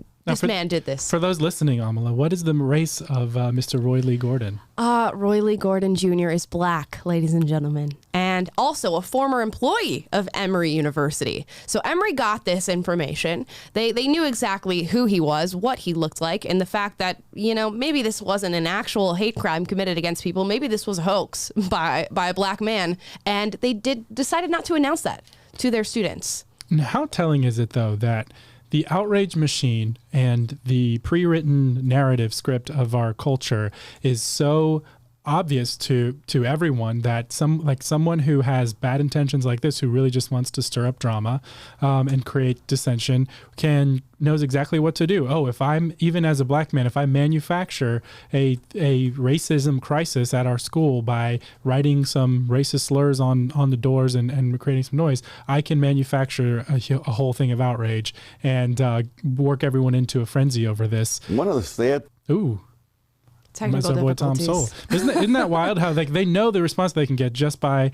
[SPEAKER 1] man did this.
[SPEAKER 2] For those listening, Amala, what is the race of Mr. Roy Lee Gordon?
[SPEAKER 1] Roy Lee Gordon Jr. is black, ladies and gentlemen, and also a former employee of Emory University. So Emory got this information. They knew exactly who he was, what he looked like, and the fact that, maybe this wasn't an actual hate crime committed against people. Maybe this was a hoax by a black man, and they decided not to announce that to their students.
[SPEAKER 2] Now, how telling is it, though, that the outrage machine and the pre-written narrative script of our culture is so obvious to everyone that someone who has bad intentions like this, who really just wants to stir up drama and create dissension, knows exactly what to do. Oh, if I'm, even as a black man, if I manufacture a racism crisis at our school by writing some racist slurs on the doors and creating some noise, I can manufacture a whole thing of outrage and work everyone into a frenzy over this.
[SPEAKER 5] One of the sad...
[SPEAKER 2] Ooh.
[SPEAKER 1] Technical
[SPEAKER 2] boy Tom Sowell. Isn't that wild how they know the response they can get just by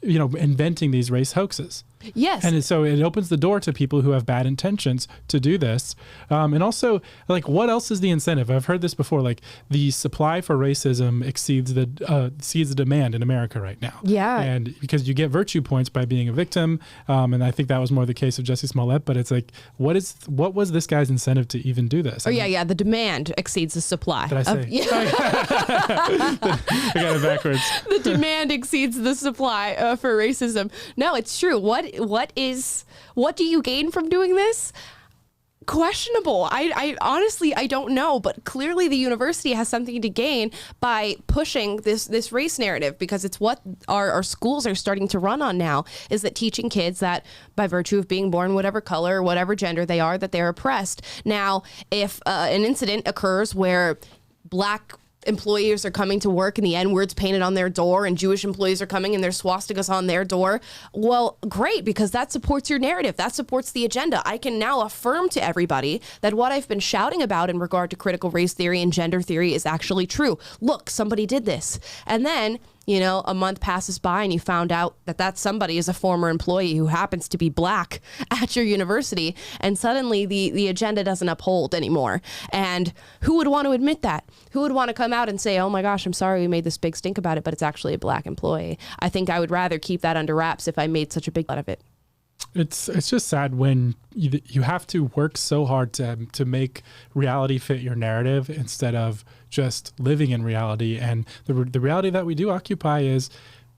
[SPEAKER 2] inventing these race hoaxes?
[SPEAKER 1] Yes.
[SPEAKER 2] And so it opens the door to people who have bad intentions to do this. And also, like, what else is the incentive? I've heard this before. Like, the supply for racism exceeds the demand in America right now.
[SPEAKER 1] Yeah.
[SPEAKER 2] And because you get virtue points by being a victim, and I think that was more the case of Jussie Smollett. But it's like, what was this guy's incentive to even do this?
[SPEAKER 1] Oh, yeah. The demand exceeds the supply.
[SPEAKER 2] Did I say? I got it backwards.
[SPEAKER 1] The demand exceeds the supply for racism. No, it's true. What do you gain from doing this? Questionable. I honestly, I don't know, but clearly the university has something to gain by pushing this race narrative, because it's what our schools are starting to run on now, is that teaching kids that by virtue of being born whatever color, whatever gender they are, that they're oppressed. Now, if an incident occurs where Black employees are coming to work and the N-word's painted on their door, and Jewish employees are coming and there's swastikas on their door, well, great, because that supports your narrative. That supports the agenda. I can now affirm to everybody that what I've been shouting about in regard to critical race theory and gender theory is actually true. Look, somebody did this. And then, you know, a month passes by and you found out that somebody is a former employee who happens to be Black at your university, and suddenly the agenda doesn't uphold anymore. And who would want to admit that? Who would want to come out and say, oh my gosh, I'm sorry we made this big stink about it, but it's actually a Black employee? I think I would rather keep that under wraps if I made such a big out of it.
[SPEAKER 2] It's just sad when you have to work so hard to make reality fit your narrative instead of just living in reality. And the reality that we do occupy is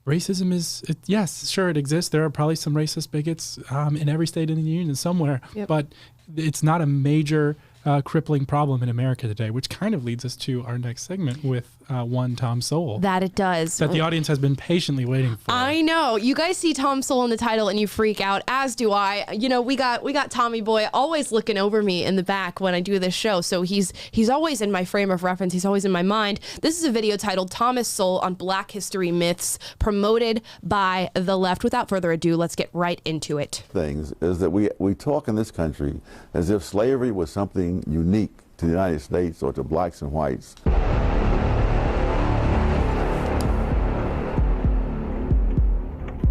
[SPEAKER 2] racism yes, sure, it exists. There are probably some racist bigots in every state in the union somewhere,
[SPEAKER 1] Yep.
[SPEAKER 2] but it's not a major crippling problem in America today, which kind of leads us to our next segment with one Tom Sowell.
[SPEAKER 1] That it does.
[SPEAKER 2] That the audience has been patiently waiting for.
[SPEAKER 1] I know. You guys see Tom Sowell in the title and you freak out, as do I. You know, we got Tommy Boy always looking over me in the back when I do this show. So he's always in my frame of reference. He's always in my mind. This is a video titled Thomas Sowell on Black History Myths, promoted by the left. Without further ado, let's get right into it.
[SPEAKER 5] Things is that we talk in this country as if slavery was something unique to the United States or to blacks and whites.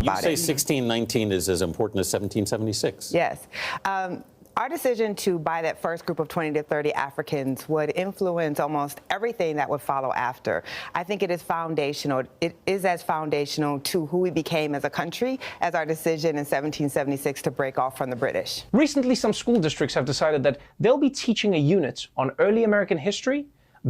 [SPEAKER 6] You say 1619 is as important as 1776.
[SPEAKER 7] Yes. Our decision to buy that first group of 20 to 30 Africans would influence almost everything that would follow after. I think it is foundational. It is as foundational to who we became as a country as our decision in 1776 to break off from the British.
[SPEAKER 8] Recently, some school districts have decided that they'll be teaching a unit on early American history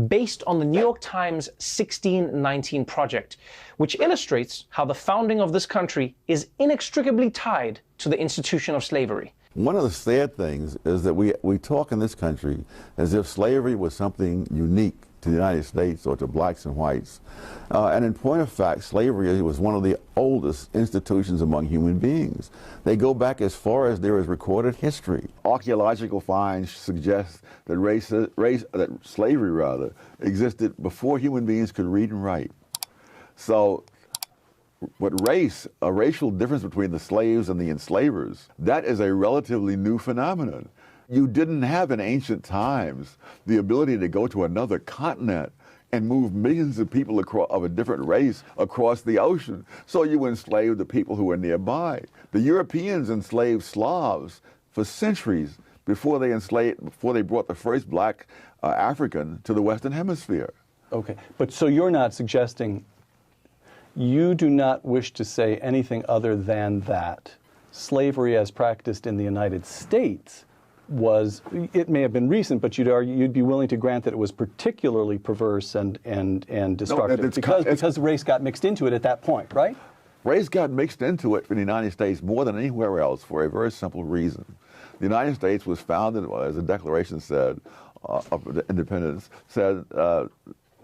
[SPEAKER 8] based on the New York Times 1619 project, which illustrates how the founding of this country is inextricably tied to the institution of slavery.
[SPEAKER 5] One of the sad things is that we talk in this country as if slavery was something unique to the United States or to blacks and whites. And in point of fact, slavery was one of the oldest institutions among human beings. They go back as far as there is recorded history. Archaeological finds suggest that slavery existed before human beings could read and write. So what a racial difference between the slaves and the enslavers, that is a relatively new phenomenon. You didn't have in ancient times the ability to go to another continent and move millions of people of a different race across the ocean. So you enslaved the people who were nearby. The Europeans enslaved Slavs for centuries before they brought the first black African to the Western Hemisphere.
[SPEAKER 9] Okay, but so you're not suggesting, you do not wish to say anything other than that slavery as practiced in the United States it may have been recent, but you'd be willing to grant that it was particularly perverse and destructive because race got mixed into it at that point, right?
[SPEAKER 5] Race got mixed into it in the United States more than anywhere else for a very simple reason. The United States was founded, as the Declaration said, of independence, said all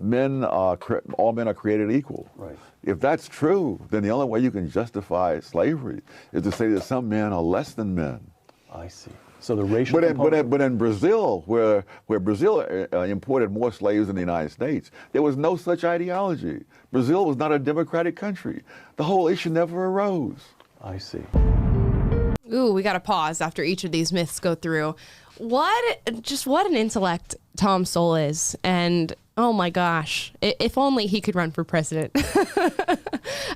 [SPEAKER 5] men are created equal. Right. If that's true, then the only way you can justify slavery is to say that some men are less than men.
[SPEAKER 9] I see. So the racial
[SPEAKER 5] but in Brazil, where Brazil imported more slaves than the United States, there was no such ideology. Brazil was not a democratic country. The whole issue never arose.
[SPEAKER 9] I see.
[SPEAKER 1] Ooh, we got to pause after each of these myths go through. What an intellect Tom Sowell is. And oh my gosh, if only he could run for president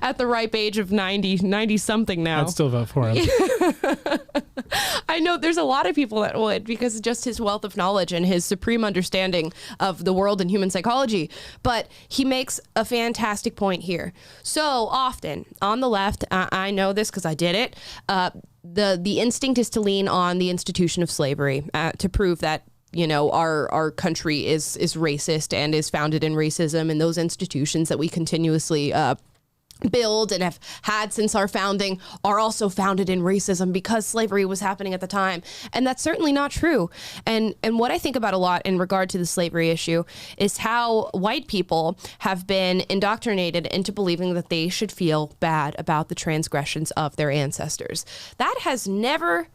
[SPEAKER 1] at the ripe age of 90 something now.
[SPEAKER 2] I'd still vote for him.
[SPEAKER 1] I know there's a lot of people that would, because of just his wealth of knowledge and his supreme understanding of the world and human psychology. But he makes a fantastic point here. So often on the left, I know this because I did it, the instinct is to lean on the institution of slavery to prove that, you know, our country is racist and is founded in racism, and those institutions that we continuously build and have had since our founding are also founded in racism because slavery was happening at the time. And that's certainly not true. And what I think about a lot in regard to the slavery issue is how white people have been indoctrinated into believing that they should feel bad about the transgressions of their ancestors. That has never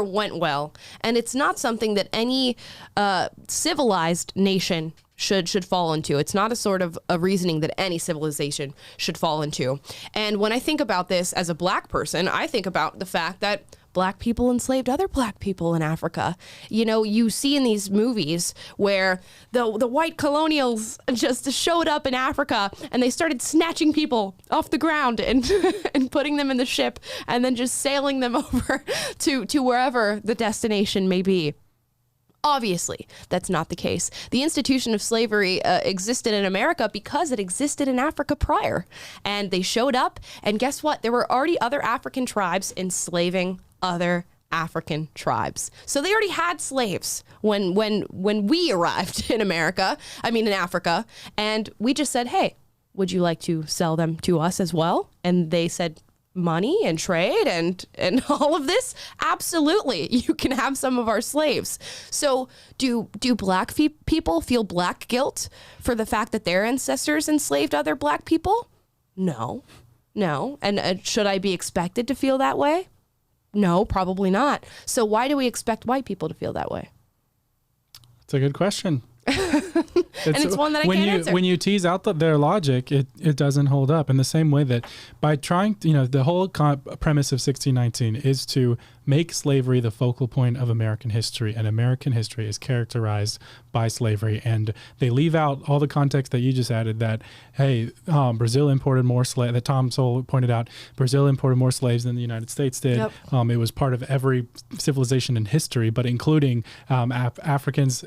[SPEAKER 1] went well. And it's not something that any civilized nation should fall into. It's not a sort of a reasoning that any civilization should fall into. And when I think about this as a black person, I think about the fact that black people enslaved other black people in Africa. You know, you see in these movies where the white colonials just showed up in Africa and they started snatching people off the ground and and putting them in the ship and then just sailing them over to wherever the destination may be. Obviously, that's not the case. The institution of slavery existed in America because it existed in Africa prior. And they showed up, and guess what? There were already other African tribes enslaving other African tribes. So they already had slaves when we arrived in Africa, and we just said, hey, would you like to sell them to us as well? And they said, money and trade and all of this? Absolutely. You can have some of our slaves. So do black people feel black guilt for the fact that their ancestors enslaved other black people? No. And should I be expected to feel that way? No, probably not. So why do we expect white people to feel that way?
[SPEAKER 2] It's a good question.
[SPEAKER 1] And it's one that I can't answer.
[SPEAKER 2] When you tease out their logic, it doesn't hold up. In the same way that by trying, the whole premise of 1619 is to make slavery the focal point of American history, and American history is characterized by slavery. And they leave out all the context that you just added, that, hey, Brazil imported more slaves, that Tom Sowell pointed out, Brazil imported more slaves than the United States did. Yep. It was part of every civilization in history, but including Africans.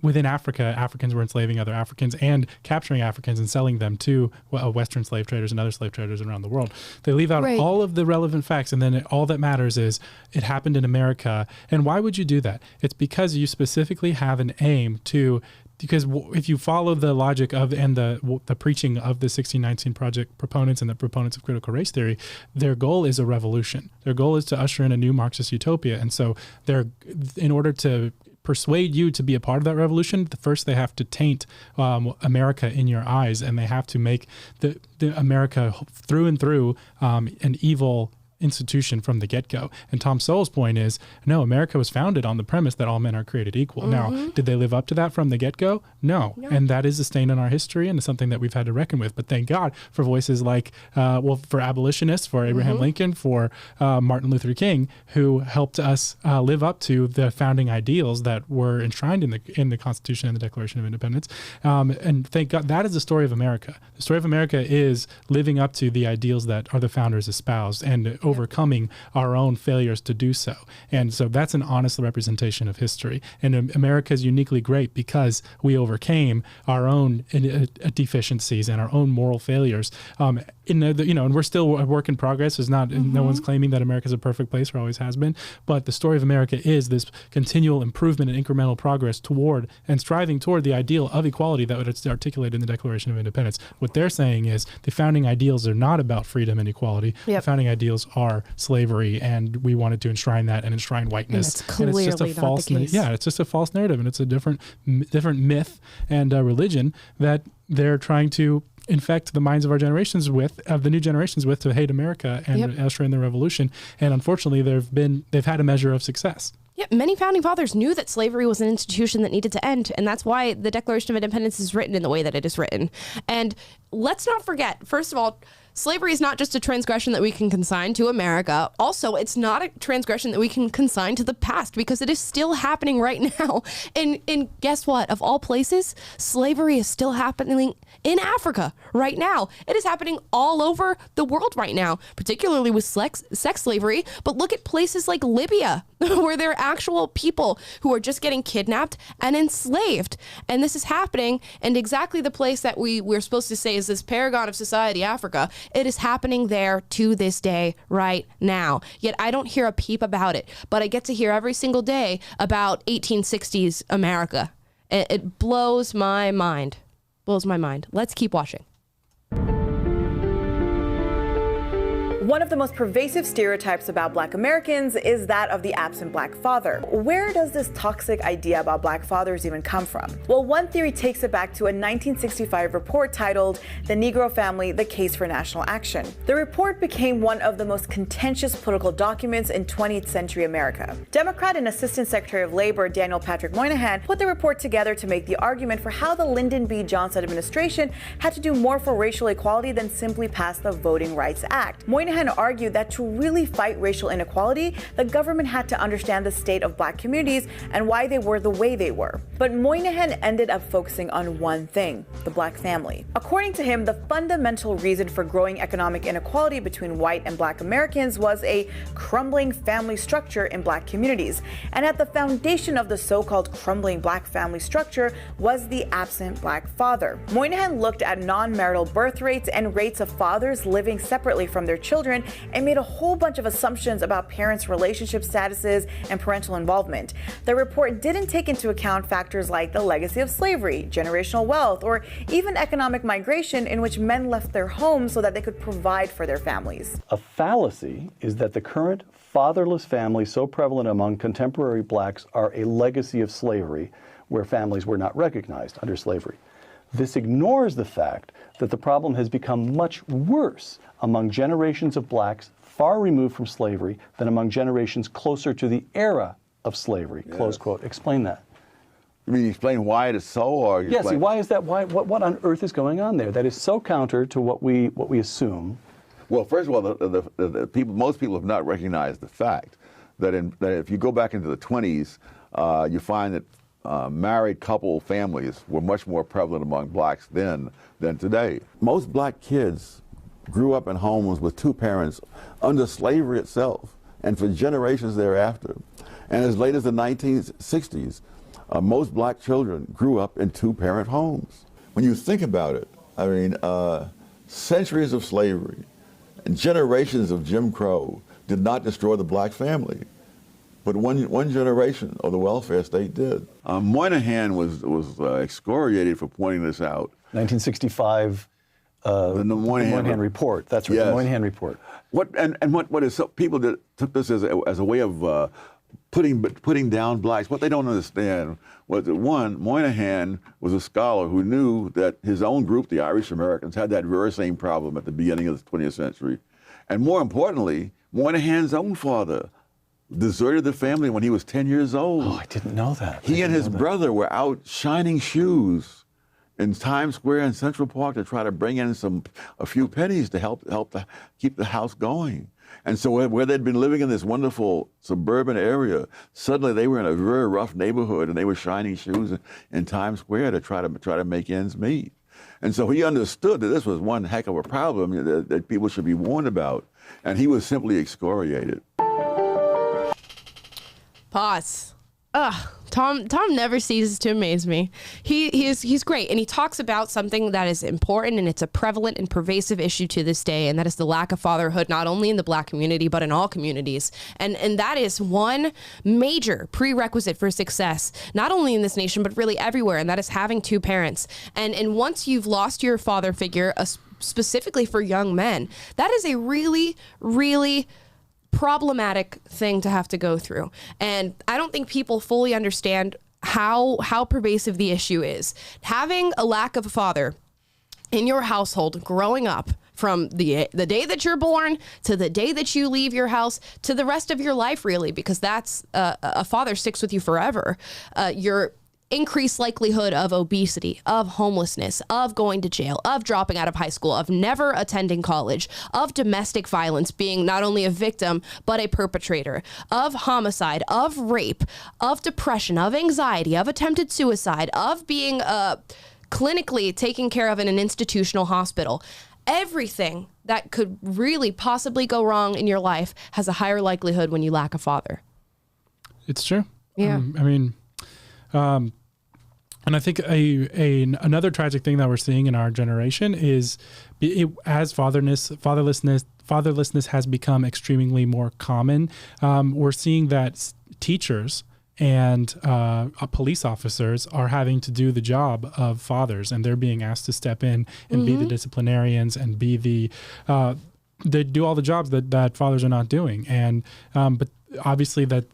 [SPEAKER 2] Within Africa, Africans were enslaving other Africans and capturing Africans and selling them to Western slave traders and other slave traders around the world. They leave out all of the relevant facts, and then all that matters is it happened in America. And why would you do that? It's because you specifically have an aim to, because if you follow the logic of and the preaching of the 1619 Project proponents and the proponents of critical race theory, their goal is a revolution. Their goal is to usher in a new Marxist utopia. And so in order to persuade you to be a part of that revolution, first they have to taint America in your eyes, and they have to make the America through and through an evil institution from the get-go. And Tom Sowell's point is, no, America was founded on the premise that all men are created equal. Mm-hmm. Now, did they live up to that from the get-go? No. And that is a stain in our history, and it's something that we've had to reckon with. But thank God for voices like, for abolitionists, for Abraham Lincoln, for Martin Luther King, who helped us live up to the founding ideals that were enshrined in the Constitution and the Declaration of Independence. And thank God, that is the story of America. The story of America is living up to the ideals that are the founders espoused and overcoming our own failures to do so. And so that's an honest representation of history. And America is uniquely great because we overcame our own deficiencies and our own moral failures. And we're still a work in progress. It's not, no one's claiming that America is a perfect place, or always has been. But the story of America is this continual improvement and incremental progress toward and striving toward the ideal of equality that was articulated in the Declaration of Independence. What they're saying is the founding ideals are not about freedom and equality. Yep. The founding ideals are slavery, and we wanted to enshrine that and enshrine whiteness.
[SPEAKER 1] And it's just a false
[SPEAKER 2] it's just a false narrative, and it's a different myth and religion that they're trying to infect the minds of our generations with, of the new generations with, to hate America and usher in the revolution. And unfortunately, they've had a measure of success.
[SPEAKER 1] Yeah, many founding fathers knew that slavery was an institution that needed to end, and that's why the Declaration of Independence is written in the way that it is written. And let's not forget, first of all, slavery is not just a transgression that we can consign to America. Also, it's not a transgression that we can consign to the past, because it is still happening right now. And guess what? Of all places, slavery is still happening in Africa right now. It is happening all over the world right now, particularly with sex slavery. But look at places like Libya, where there are actual people who are just getting kidnapped and enslaved. And this is happening in exactly the place that we're supposed to say is this paragon of society, Africa. It is happening there to this day right now. Yet I don't hear a peep about it, but I get to hear every single day about 1860s America. It blows my mind. Blows my mind. Let's keep watching.
[SPEAKER 10] One of the most pervasive stereotypes about Black Americans is that of the absent Black father. Where does this toxic idea about Black fathers even come from? Well, one theory takes it back to a 1965 report titled "The Negro Family: The Case for National Action." The report became one of the most contentious political documents in 20th century America. Democrat and Assistant Secretary of Labor Daniel Patrick Moynihan put the report together to make the argument for how the Lyndon B. Johnson administration had to do more for racial equality than simply pass the Voting Rights Act. Moynihan argued that to really fight racial inequality, the government had to understand the state of Black communities and why they were the way they were. But Moynihan ended up focusing on one thing: the Black family. According to him, the fundamental reason for growing economic inequality between white and Black Americans was a crumbling family structure in Black communities. And at the foundation of the so-called crumbling Black family structure was the absent Black father. Moynihan looked at non-marital birth rates and rates of fathers living separately from their children and made a whole bunch of assumptions about parents' relationship statuses and parental involvement. The report didn't take into account factors like the legacy of slavery, generational wealth, or even economic migration, in which men left their homes so that they could provide for their families.
[SPEAKER 9] A fallacy is that the current fatherless families so prevalent among contemporary Blacks are a legacy of slavery, where families were not recognized under slavery. This ignores the fact that the problem has become much worse among generations of Blacks far removed from slavery than among generations closer to the era of slavery. Yes. Close quote. Explain that.
[SPEAKER 5] You mean explain why it is so, or
[SPEAKER 9] yes? Yeah, why is that? Why? What on earth is going on there? That is so counter to what we assume.
[SPEAKER 5] Well, first of all, the people, most people have not recognized the fact that that if you go back into the 20s, you find that married couple families were much more prevalent among Blacks then than today. Most Black kids grew up in homes with two parents under slavery itself and for generations thereafter. And as late as the 1960s, most Black children grew up in two-parent homes. When you think about it, I mean, centuries of slavery and generations of Jim Crow did not destroy the Black family. But one generation of the welfare state did. Moynihan was excoriated for pointing this out.
[SPEAKER 9] 1965, the Moynihan report. That's right, yes. The Moynihan report.
[SPEAKER 5] People that took this as a way of putting down Blacks. What they don't understand was that, one, Moynihan was a scholar who knew that his own group, the Irish Americans, had that very same problem at the beginning of the 20th century. And more importantly, Moynihan's own father deserted the family when he was 10 years old.
[SPEAKER 9] Oh, I didn't know that.
[SPEAKER 5] He and his brother were out shining shoes in Times Square and Central Park to try to bring in a few pennies to help keep the house going. And so where they'd been living in this wonderful suburban area, suddenly they were in a very rough neighborhood, and they were shining shoes in Times Square to try to make ends meet. And so he understood that this was one heck of a problem that people should be warned about, and he was simply excoriated.
[SPEAKER 1] Pause. Tom never ceases to amaze me. He's great, and he talks about something that is important, and it's a prevalent and pervasive issue to this day, and that is the lack of fatherhood, not only in the Black community but in all communities. And that is one major prerequisite for success, not only in this nation but really everywhere, and that is having two parents. And once you've lost your father figure, specifically for young men, that is a really, really problematic thing to have to go through. And I don't think people fully understand how pervasive the issue is. Having a lack of a father in your household growing up from the day that you're born to the day that you leave your house to the rest of your life, really, because that's a father sticks with you forever. increased likelihood of obesity, of homelessness, of going to jail, of dropping out of high school, of never attending college, of domestic violence, being not only a victim, but a perpetrator, of homicide, of rape, of depression, of anxiety, of attempted suicide, of being clinically taken care of in an institutional hospital. Everything that could really possibly go wrong in your life has a higher likelihood when you lack a father.
[SPEAKER 2] It's true.
[SPEAKER 1] Yeah.
[SPEAKER 2] I mean, and I think another tragic thing that we're seeing in our generation is as fatherlessness has become extremely more common. We're seeing that teachers and police officers are having to do the job of fathers, and they're being asked to step in and be the disciplinarians and be they do all the jobs that fathers are not doing. And but obviously that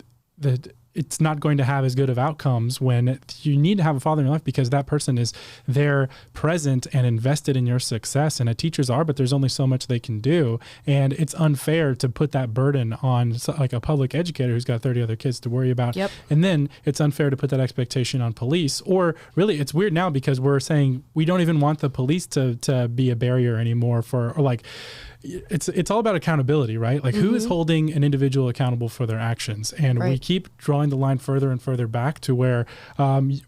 [SPEAKER 2] it's not going to have as good of outcomes when you need to have a father in your life, because that person is there present and invested in your success. And teachers are, but there's only so much they can do. And it's unfair to put that burden on like a public educator who's got 30 other kids to worry about.
[SPEAKER 1] Yep.
[SPEAKER 2] And then it's unfair to put that expectation on police. Or really, it's weird now because we're saying we don't even want the police to be a barrier anymore it's all about accountability, right? Like who is holding an individual accountable for their actions? And we keep drawing the line further and further back to where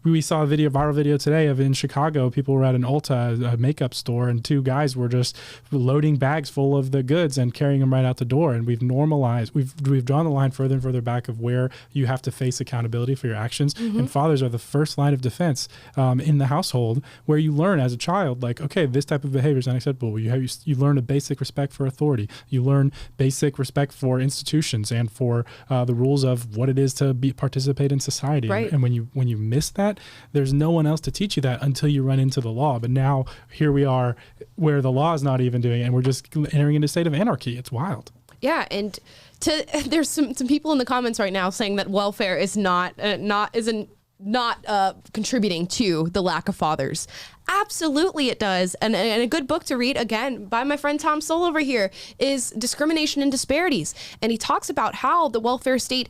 [SPEAKER 2] we saw a viral video today of in Chicago, people were at an Ulta, a makeup store, and two guys were just loading bags full of the goods and carrying them right out the door. And we've drawn the line further and further back of where you have to face accountability for your actions. And fathers are the first line of defense in the household, where you learn as a child, like, okay, this type of behavior is unacceptable. You learn a basic respect for authority. You learn basic respect for institutions and for the rules of what it is to participate in society.
[SPEAKER 1] Right.
[SPEAKER 2] And when you miss that, there's no one else to teach you that until you run into the law. But now here we are where the law is not even doing it, and we're just entering into a state of anarchy. It's wild.
[SPEAKER 1] Yeah, and there's some people in the comments right now saying that welfare is not contributing to the lack of fathers. Absolutely it does. And a good book to read, again, by my friend Tom Sowell over here, is Discrimination and Disparities. And he talks about how the welfare state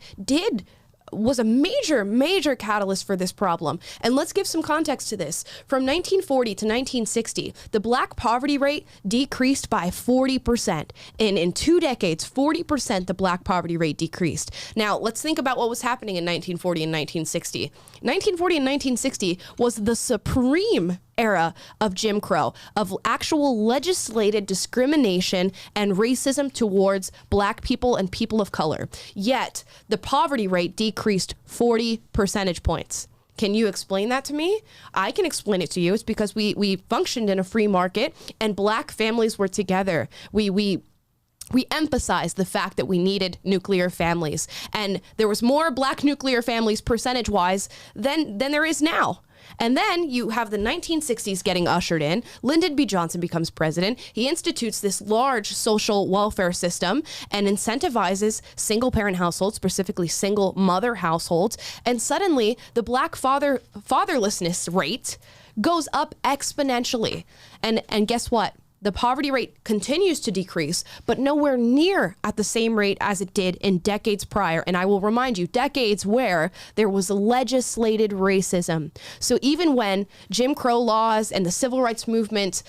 [SPEAKER 1] was a major catalyst for this problem. And let's give some context to this. From 1940 to 1960, the black poverty rate decreased by 40%. And in 2 decades, 40% the black poverty rate decreased. Now, let's think about what was happening in 1940 and 1960. 1940 and 1960 was the supreme era of Jim Crow, of actual legislated discrimination and racism towards black people and people of color. Yet, the poverty rate decreased 40 percentage points. Can you explain that to me? I can explain it to you. It's because we functioned in a free market and black families were together. We emphasized the fact that we needed nuclear families, and there was more black nuclear families percentage-wise than there is now. And then you have the 1960s getting ushered in. Lyndon B. Johnson becomes president. He institutes this large social welfare system and incentivizes single-parent households, specifically single mother households. And suddenly, the black fatherlessness rate goes up exponentially. And guess what? The poverty rate continues to decrease, but nowhere near at the same rate as it did in decades prior. And I will remind you, decades where there was legislated racism. So even when Jim Crow laws and the civil rights movement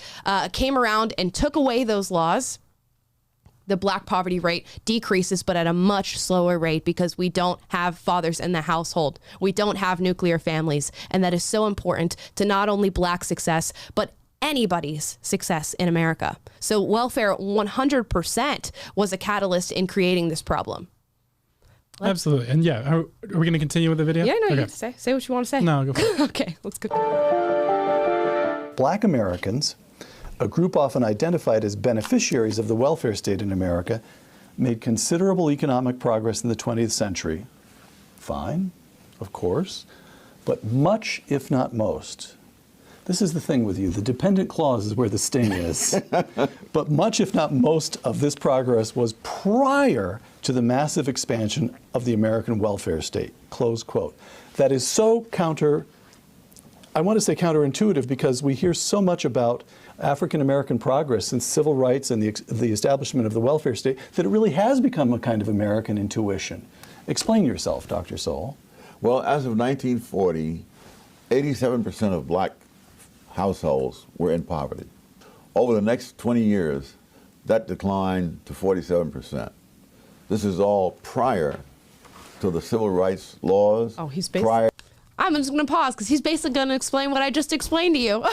[SPEAKER 1] came around and took away those laws, the black poverty rate decreases, but at a much slower rate because we don't have fathers in the household. We don't have nuclear families. And that is so important to not only black success, but anybody's success in America. So welfare 100% was a catalyst in creating this problem.
[SPEAKER 2] Absolutely. And yeah, are we going to continue with the video?
[SPEAKER 1] Yeah, no, you have to say what you want to say.
[SPEAKER 2] No, go for it.
[SPEAKER 1] Okay, let's go.
[SPEAKER 9] Black Americans, a group often identified as beneficiaries of the welfare state in America, made considerable economic progress in the 20th century. Fine, of course, but much, if not most. This is the thing with you. The dependent clause is where the sting is. But much, if not most, of this progress was prior to the massive expansion of the American welfare state. Close quote. That is so counterintuitive because we hear so much about African American progress since civil rights and the establishment of the welfare state that it really has become a kind of American intuition. Explain yourself, Dr. Sowell.
[SPEAKER 5] Well, as of 1940, 87% of black households were in poverty. Over the next 20 years, that declined to 47%. This is all prior to the civil rights laws.
[SPEAKER 1] Oh, he's basically... I'm just going to pause because he's basically going to explain what I just explained to you,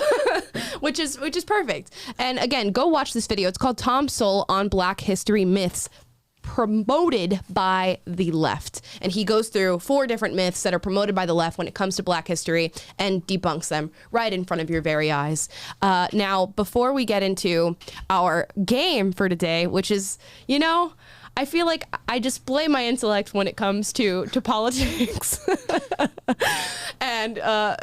[SPEAKER 1] which is perfect. And again, go watch this video. It's called Tom Sowell on Black History Myths, promoted by the left. And he goes through 4 different myths that are promoted by the left when it comes to black history and debunks them right in front of your very eyes. Now, before we get into our game for today, which is, you know, I feel like I display my intellect when it comes to politics and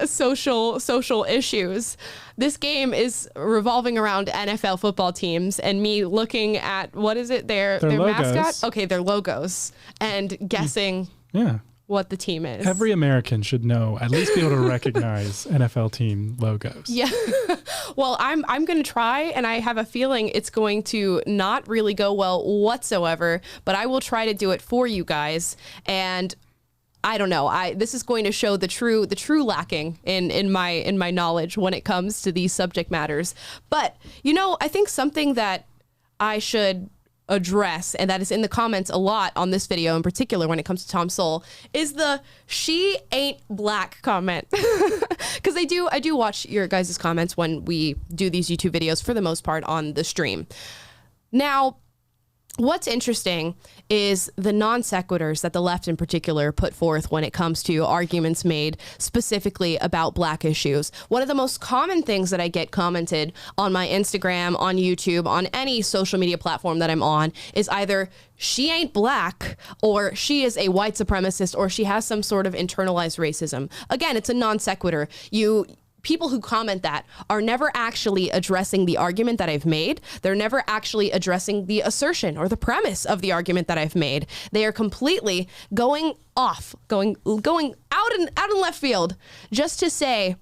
[SPEAKER 1] social issues. This game is revolving around NFL football teams and me looking at, what is it, their mascot? Okay, their logos, and guessing what the team is.
[SPEAKER 2] Every American should know, at least be able to recognize NFL team logos.
[SPEAKER 1] Yeah. Well, I'm going to try, and I have a feeling it's going to not really go well whatsoever, but I will try to do it for you guys. And I don't know. This is going to show the true lacking in my knowledge when it comes to these subject matters. But, you know, I think something that I should address, and that is in the comments a lot on this video in particular when it comes to Tom Sowell, is the "she ain't black" comment. Because I do watch your guys' comments when we do these YouTube videos for the most part on the stream. Now, what's interesting is the non sequiturs that the left in particular put forth when it comes to arguments made specifically about black issues. One of the most common things that I get commented on my Instagram, on YouTube, on any social media platform that I'm on is either "she ain't black," or "she is a white supremacist," or "she has some sort of internalized racism." Again, it's a non sequitur. People who comment that are never actually addressing the argument that I've made. They're never actually addressing the assertion or the premise of the argument that I've made. They are completely going off, going out in left field just to say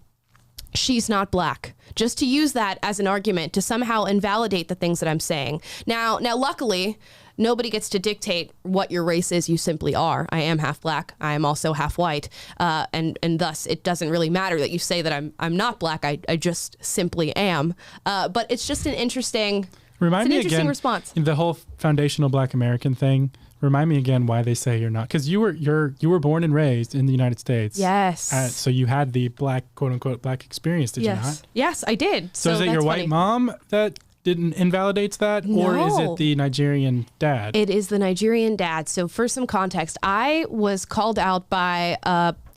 [SPEAKER 1] she's not black, just to use that as an argument to somehow invalidate the things that I'm saying. Now, luckily, nobody gets to dictate what your race is. You simply are. I am half black. I am also half white. And thus, it doesn't really matter that you say that I'm not black. I just simply am. But it's just an interesting, response.
[SPEAKER 2] The whole foundational Black American thing. Remind me again why they say you're not, because you were born and raised in the United States.
[SPEAKER 1] Yes.
[SPEAKER 2] So you had the black, quote unquote, black experience. Did you not?
[SPEAKER 1] Yes, I did.
[SPEAKER 2] So is it your white mom that invalidates that?
[SPEAKER 1] No.
[SPEAKER 2] Or is it the Nigerian dad?
[SPEAKER 1] It is the Nigerian dad. So for some context, I was called out by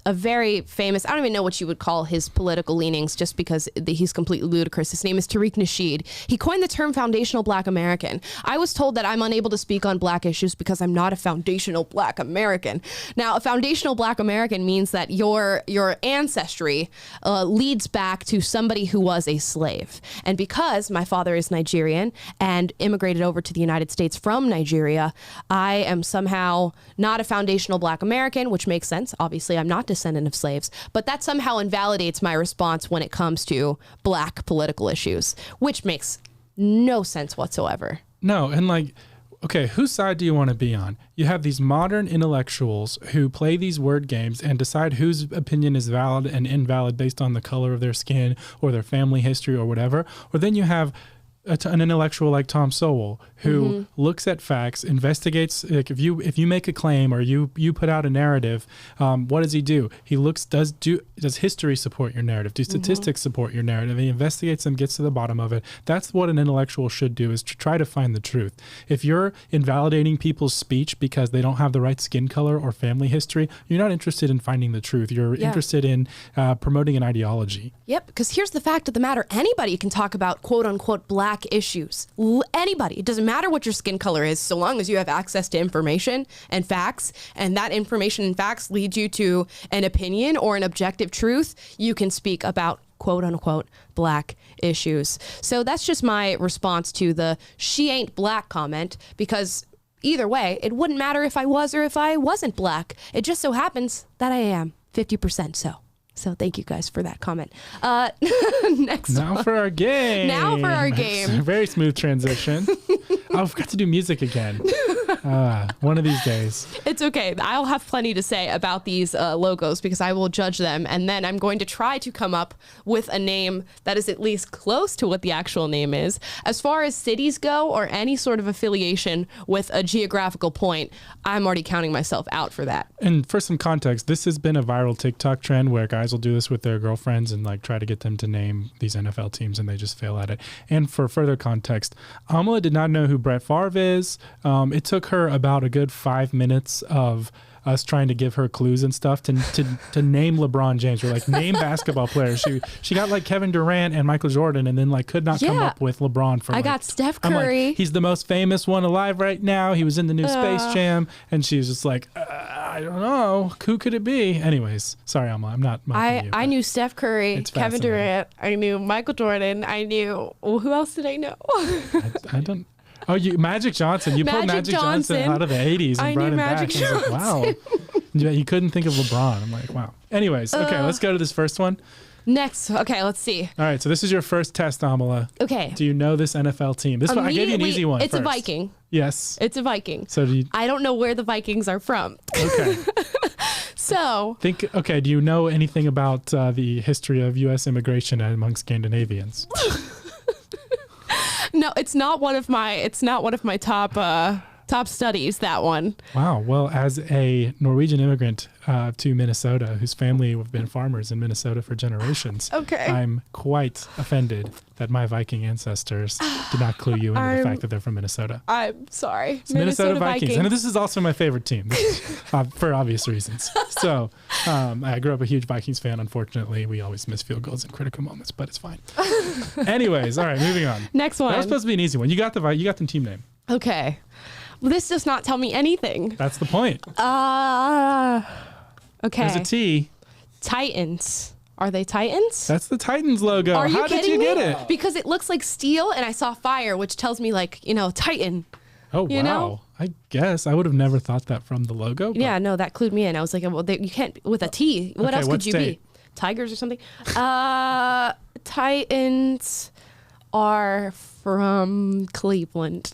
[SPEAKER 1] a very famous, I don't even know what you would call his political leanings, just because he's completely ludicrous. His name is Tariq Nasheed. He coined the term foundational Black American. I was told that I'm unable to speak on black issues because I'm not a foundational Black American. Now, a foundational Black American means that your ancestry leads back to somebody who was a slave. And because my father is Nigerian and immigrated over to the United States from Nigeria, I am somehow not a foundational Black American, which makes sense. Obviously, I'm not descendant of slaves, but that somehow invalidates my response when it comes to black political issues, which makes no sense whatsoever.
[SPEAKER 2] No, and okay, whose side do you want to be on? You have these modern intellectuals who play these word games and decide whose opinion is valid and invalid based on the color of their skin or their family history or whatever. Or then you have an intellectual like Tom Sowell who looks at facts, investigates. Like if you make a claim or you put out a narrative, what does he do? He looks, does history support your narrative? Do statistics support your narrative? He investigates them, gets to the bottom of it. That's what an intellectual should do, is to try to find the truth. If you're invalidating people's speech because they don't have the right skin color or family history, you're not interested in finding the truth. You're interested in promoting an ideology.
[SPEAKER 1] Yep, because here's the fact of the matter. Anybody can talk about quote unquote black issues. Anybody. It doesn't matter what your skin color is, so long as you have access to information and facts, and that information and facts lead you to an opinion or an objective truth, you can speak about quote unquote black issues. So that's just my response to the "she ain't black" comment, because either way, it wouldn't matter if I was or if I wasn't black. It just so happens that I am 50% so. So thank you guys for that comment. Next
[SPEAKER 2] Now for our game.
[SPEAKER 1] Now for our game.
[SPEAKER 2] Very smooth transition. I forgot to do music again. One of these days.
[SPEAKER 1] It's okay. I'll have plenty to say about these logos because I will judge them. And then I'm going to try to come up with a name that is at least close to what the actual name is. As far as cities go or any sort of affiliation with a geographical point, I'm already counting myself out for that.
[SPEAKER 2] And for some context, this has been a viral TikTok trend where guys will do this with their girlfriends and like try to get them to name these NFL teams and they just fail at it. And for further context, Amala did not know who Brett Favre is. It took her about a good 5 minutes of us trying to give her clues and stuff to name LeBron James. We're like, name basketball players. She got like Kevin Durant and Michael Jordan and then like could not come up with LeBron for
[SPEAKER 1] I
[SPEAKER 2] like,
[SPEAKER 1] got Steph
[SPEAKER 2] I'm
[SPEAKER 1] Curry.
[SPEAKER 2] like, he's the most famous one alive right now. He was in the new Space Jam. And she was just like, I don't know. Who could it be? Anyways, sorry, Alma. I'm not mocking you.
[SPEAKER 1] I knew Steph Curry, Kevin Durant. I knew Michael Jordan. I knew, well, who else did I know?
[SPEAKER 2] I don't. Oh, Magic Johnson. You pulled Magic Johnson out of the 80s and brought him back. I was like, wow. Yeah, you couldn't think of LeBron. I'm like, wow. Anyways, okay, let's go to this first one.
[SPEAKER 1] Next. Okay, let's see.
[SPEAKER 2] All right, so this is your first test, Amala.
[SPEAKER 1] Okay.
[SPEAKER 2] Do you know this NFL team? This one, I gave you an easy one
[SPEAKER 1] It's
[SPEAKER 2] first.
[SPEAKER 1] a Viking.
[SPEAKER 2] Yes.
[SPEAKER 1] It's a Viking.
[SPEAKER 2] So
[SPEAKER 1] I don't know where the Vikings are from.
[SPEAKER 2] Okay.
[SPEAKER 1] So.
[SPEAKER 2] Okay, do you know anything about the history of U.S. immigration among Scandinavians?
[SPEAKER 1] No, it's not one of my top studies, that one.
[SPEAKER 2] Wow. Well, as a Norwegian immigrant to Minnesota, whose family have been farmers in Minnesota for generations,
[SPEAKER 1] okay,
[SPEAKER 2] I'm quite offended that my Viking ancestors did not clue you into the fact that they're from Minnesota.
[SPEAKER 1] I'm sorry.
[SPEAKER 2] It's Minnesota Vikings. And this is also my favorite team for obvious reasons. So I grew up a huge Vikings fan. Unfortunately, we always miss field goals in critical moments, but it's fine. Anyways, all right, moving on.
[SPEAKER 1] Next one.
[SPEAKER 2] That was supposed to be an easy one. You got the team name.
[SPEAKER 1] Okay. Well, this does not tell me anything.
[SPEAKER 2] That's the point.
[SPEAKER 1] Okay.
[SPEAKER 2] There's a T.
[SPEAKER 1] Titans. Are they Titans?
[SPEAKER 2] That's the Titans logo.
[SPEAKER 1] Are you
[SPEAKER 2] How did you get it?
[SPEAKER 1] Because it looks like steel and I saw fire, which tells me like, Titan.
[SPEAKER 2] Oh, wow.
[SPEAKER 1] You know?
[SPEAKER 2] I guess I would have never thought that from the logo. But...
[SPEAKER 1] Yeah, no, that clued me in. I was like, well, you can't, with a T. What else could you be? Tigers or something? Titans are from Cleveland.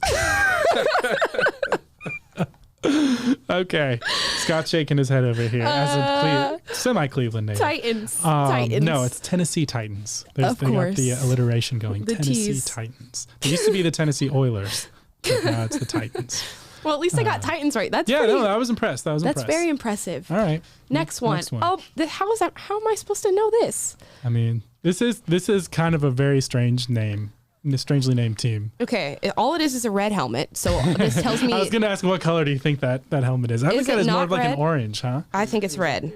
[SPEAKER 2] Okay. Scott's shaking his head over here as a semi-Cleveland name.
[SPEAKER 1] Titans. Titans.
[SPEAKER 2] No, it's Tennessee Titans. They got the alliteration going.
[SPEAKER 1] The
[SPEAKER 2] Tennessee
[SPEAKER 1] T's.
[SPEAKER 2] Titans. They used to be the Tennessee Oilers, but now it's the Titans.
[SPEAKER 1] Well, at least I got Titans right. That's
[SPEAKER 2] I was impressed.
[SPEAKER 1] That's very impressive.
[SPEAKER 2] All right.
[SPEAKER 1] Next one. Oh, how am I supposed to know this?
[SPEAKER 2] I mean, this is kind of a very strange name. A strangely named team.
[SPEAKER 1] Okay, all it is a red helmet. So this tells me.
[SPEAKER 2] I was going to ask what color do you think that helmet is? I look at it as more of like an orange, huh?
[SPEAKER 1] I think it's red.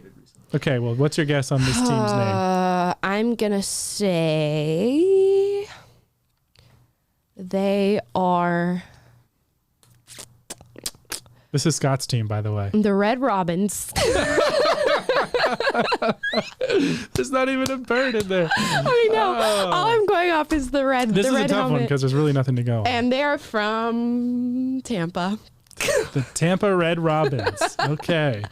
[SPEAKER 2] Okay, well, what's your guess on this team's name?
[SPEAKER 1] I'm going to say they are.
[SPEAKER 2] This is Scott's team, by the way.
[SPEAKER 1] The Red Robins.
[SPEAKER 2] There's not even a bird in there.
[SPEAKER 1] I know.
[SPEAKER 2] Oh.
[SPEAKER 1] All I'm going off is the red.
[SPEAKER 2] This
[SPEAKER 1] the
[SPEAKER 2] is
[SPEAKER 1] red
[SPEAKER 2] a tough
[SPEAKER 1] helmet.
[SPEAKER 2] one because there's really nothing to go on.
[SPEAKER 1] And they're from Tampa.
[SPEAKER 2] The Tampa Red Robins. Okay.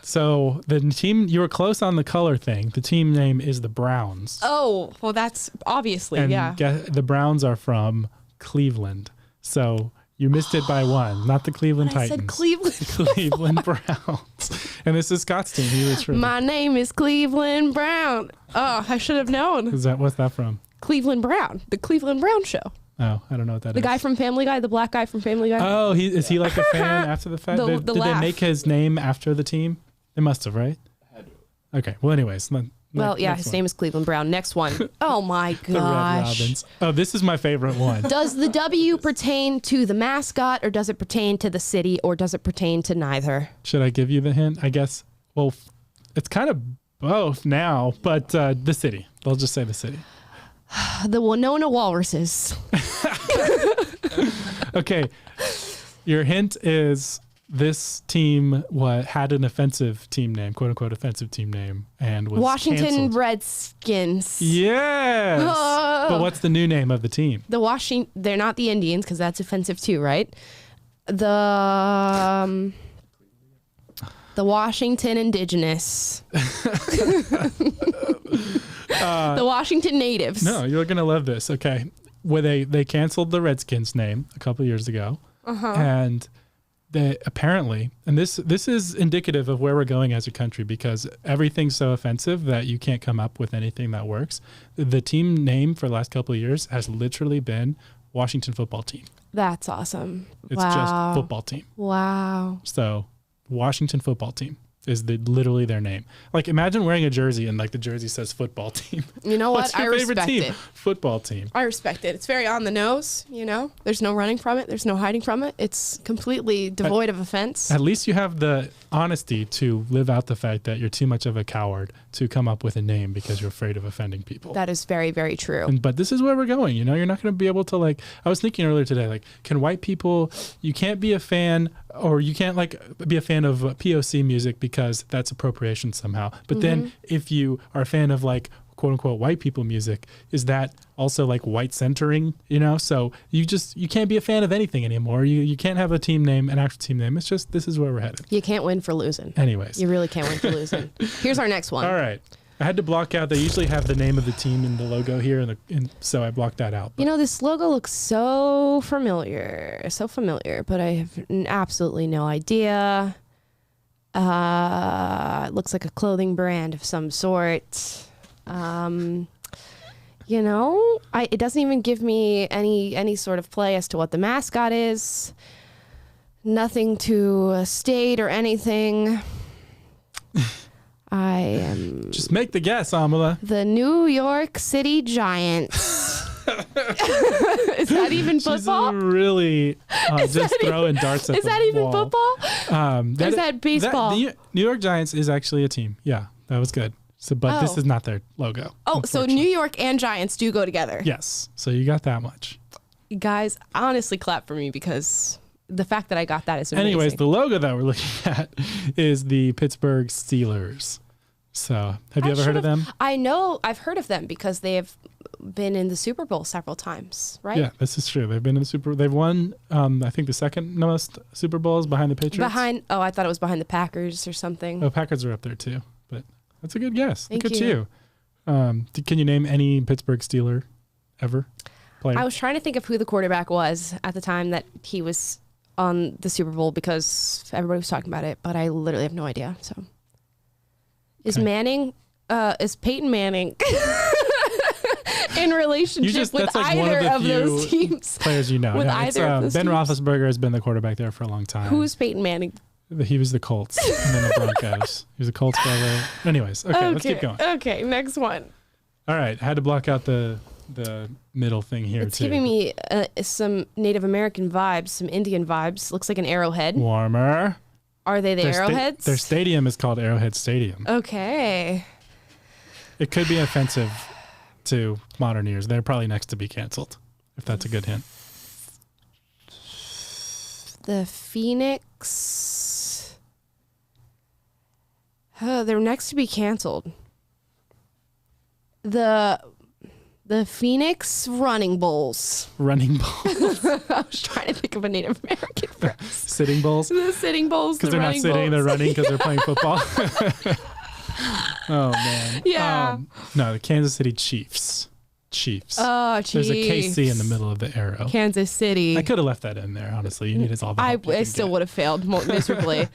[SPEAKER 2] So the team, you were close on the color thing. The team name is the Browns.
[SPEAKER 1] Oh, well, that's obviously,
[SPEAKER 2] and
[SPEAKER 1] yeah.
[SPEAKER 2] The Browns are from Cleveland. So you missed it by one, not the Cleveland Titans.
[SPEAKER 1] I said Cleveland.
[SPEAKER 2] Cleveland Browns. And this is Scott's team. He was from.
[SPEAKER 1] My name is Cleveland Brown. Oh, I should have known.
[SPEAKER 2] What's that from?
[SPEAKER 1] Cleveland Brown. The Cleveland Brown Show.
[SPEAKER 2] Oh, I don't know what that is.
[SPEAKER 1] The guy from Family Guy, the black guy from Family Guy.
[SPEAKER 2] Oh, is he like a fan after the fact? Did they make his name after the team? They must have, right? Okay. Well, anyways.
[SPEAKER 1] His name is Cleveland Brown. Next one. Oh my gosh.
[SPEAKER 2] The Red Robins. Oh, this is my favorite one.
[SPEAKER 1] Does the W pertain to the mascot, or does it pertain to the city, or does it pertain to neither?
[SPEAKER 2] Should I give you the hint? I guess. Well, it's kind of both now, but the city. They'll just say the city.
[SPEAKER 1] The Winona Walruses.
[SPEAKER 2] Okay. Your hint is this team had an offensive team name, quote unquote offensive team name, and was
[SPEAKER 1] Washington
[SPEAKER 2] canceled.
[SPEAKER 1] Redskins.
[SPEAKER 2] Yes. But what's the new name of the team?
[SPEAKER 1] They're not the Indians, because that's offensive too, right? The Washington Indigenous. The Washington Natives.
[SPEAKER 2] No, you're gonna love this. Okay, where they canceled the Redskins name a couple years ago. And they apparently, and this is indicative of where we're going as a country, because everything's so offensive that you can't come up with anything that works. The team name for the last couple of years has literally been Washington Football Team.
[SPEAKER 1] That's awesome.
[SPEAKER 2] It's just football team.
[SPEAKER 1] Wow.
[SPEAKER 2] So Washington Football Team is literally their name. Like, imagine wearing a jersey and like the jersey says football team.
[SPEAKER 1] You know what?
[SPEAKER 2] What's your favorite
[SPEAKER 1] respect
[SPEAKER 2] team?
[SPEAKER 1] it.
[SPEAKER 2] Football team.
[SPEAKER 1] I respect it. It's very on the nose, you know? There's no running from it. There's no hiding from it. It's completely devoid of offense.
[SPEAKER 2] At least you have the honesty to live out the fact that you're too much of a coward to come up with a name because you're afraid of offending people.
[SPEAKER 1] That is very, very true.
[SPEAKER 2] But this is where we're going. You know, you're not going to be able to, like, I was thinking earlier today, like, can white people, you can't be a fan, or you can't like be a fan of POC music because that's appropriation somehow. But then if you are a fan of like quote unquote white people music, is that also like white centering, you know? So you can't be a fan of anything anymore. You can't have a team name, an actual team name. It's just, this is where we're headed.
[SPEAKER 1] You can't win for losing.
[SPEAKER 2] Anyways.
[SPEAKER 1] You really can't win for losing. Here's our next one.
[SPEAKER 2] All right. I had to block out, they usually have the name of the team in the logo here, and so I blocked that out.
[SPEAKER 1] You know, this logo looks so familiar, but I have absolutely no idea. It looks like a clothing brand of some sort. You know, it doesn't even give me any sort of play as to what the mascot is. Nothing to state or anything. I am...
[SPEAKER 2] Just make the guess, Amala.
[SPEAKER 1] The New York City Giants. Is that even football?
[SPEAKER 2] She's really just throwing darts at the wall.
[SPEAKER 1] Is that even football? Or is that baseball?
[SPEAKER 2] The New York Giants is actually a team. Yeah, that was good. So, but this is not their logo.
[SPEAKER 1] Oh, so New York and Giants do go together.
[SPEAKER 2] Yes. So you got that much.
[SPEAKER 1] Guys, honestly clap for me, because the fact that I got that is amazing.
[SPEAKER 2] Anyways, the logo that we're looking at is the Pittsburgh Steelers. So have you ever heard of them?
[SPEAKER 1] I know I've heard of them because they have been in the Super Bowl several times, right?
[SPEAKER 2] Yeah, this is true. They've been in the Super Bowl. They've won, I think, the second most Super Bowls behind the Patriots.
[SPEAKER 1] I thought it was behind the Packers or something.
[SPEAKER 2] Oh, Packers are up there too. But that's a good guess.
[SPEAKER 1] Thank
[SPEAKER 2] Look at
[SPEAKER 1] you.
[SPEAKER 2] Can you name any Pittsburgh Steeler ever? Player?
[SPEAKER 1] I was trying to think of who the quarterback was at the time that he was on the Super Bowl, because everybody was talking about it, but I literally have no idea. So is Peyton Manning in relationship with either of those teams?
[SPEAKER 2] Players, you know.
[SPEAKER 1] With either of those
[SPEAKER 2] Ben
[SPEAKER 1] teams?
[SPEAKER 2] Roethlisberger has been the quarterback there for a long time.
[SPEAKER 1] Who's Peyton Manning?
[SPEAKER 2] He was the Colts and then the Broncos. He was the Colts forever. Anyways, okay, let's keep going.
[SPEAKER 1] Okay, next one.
[SPEAKER 2] All right, I had to block out the middle thing here
[SPEAKER 1] It's
[SPEAKER 2] too.
[SPEAKER 1] giving me some Native American vibes, some Indian vibes. Looks like an arrowhead.
[SPEAKER 2] Warmer.
[SPEAKER 1] Are they the arrowheads?
[SPEAKER 2] Their stadium is called Arrowhead Stadium.
[SPEAKER 1] Okay.
[SPEAKER 2] It could be offensive to modern ears. They're probably next to be canceled, if that's a good hint.
[SPEAKER 1] The Phoenix. They're next to be canceled. The Phoenix Running Bulls.
[SPEAKER 2] Running Bulls.
[SPEAKER 1] I was trying to think of a Native American phrase.
[SPEAKER 2] Sitting Bulls.
[SPEAKER 1] The Sitting Bulls.
[SPEAKER 2] Because they're not sitting, they're running because they're playing football. Oh, man.
[SPEAKER 1] Yeah.
[SPEAKER 2] No, the Kansas City Chiefs.
[SPEAKER 1] Oh, Chiefs.
[SPEAKER 2] There's a KC in the middle of the arrow.
[SPEAKER 1] Kansas City.
[SPEAKER 2] I could have left that in there, honestly. You needed all the help
[SPEAKER 1] I still would have failed miserably.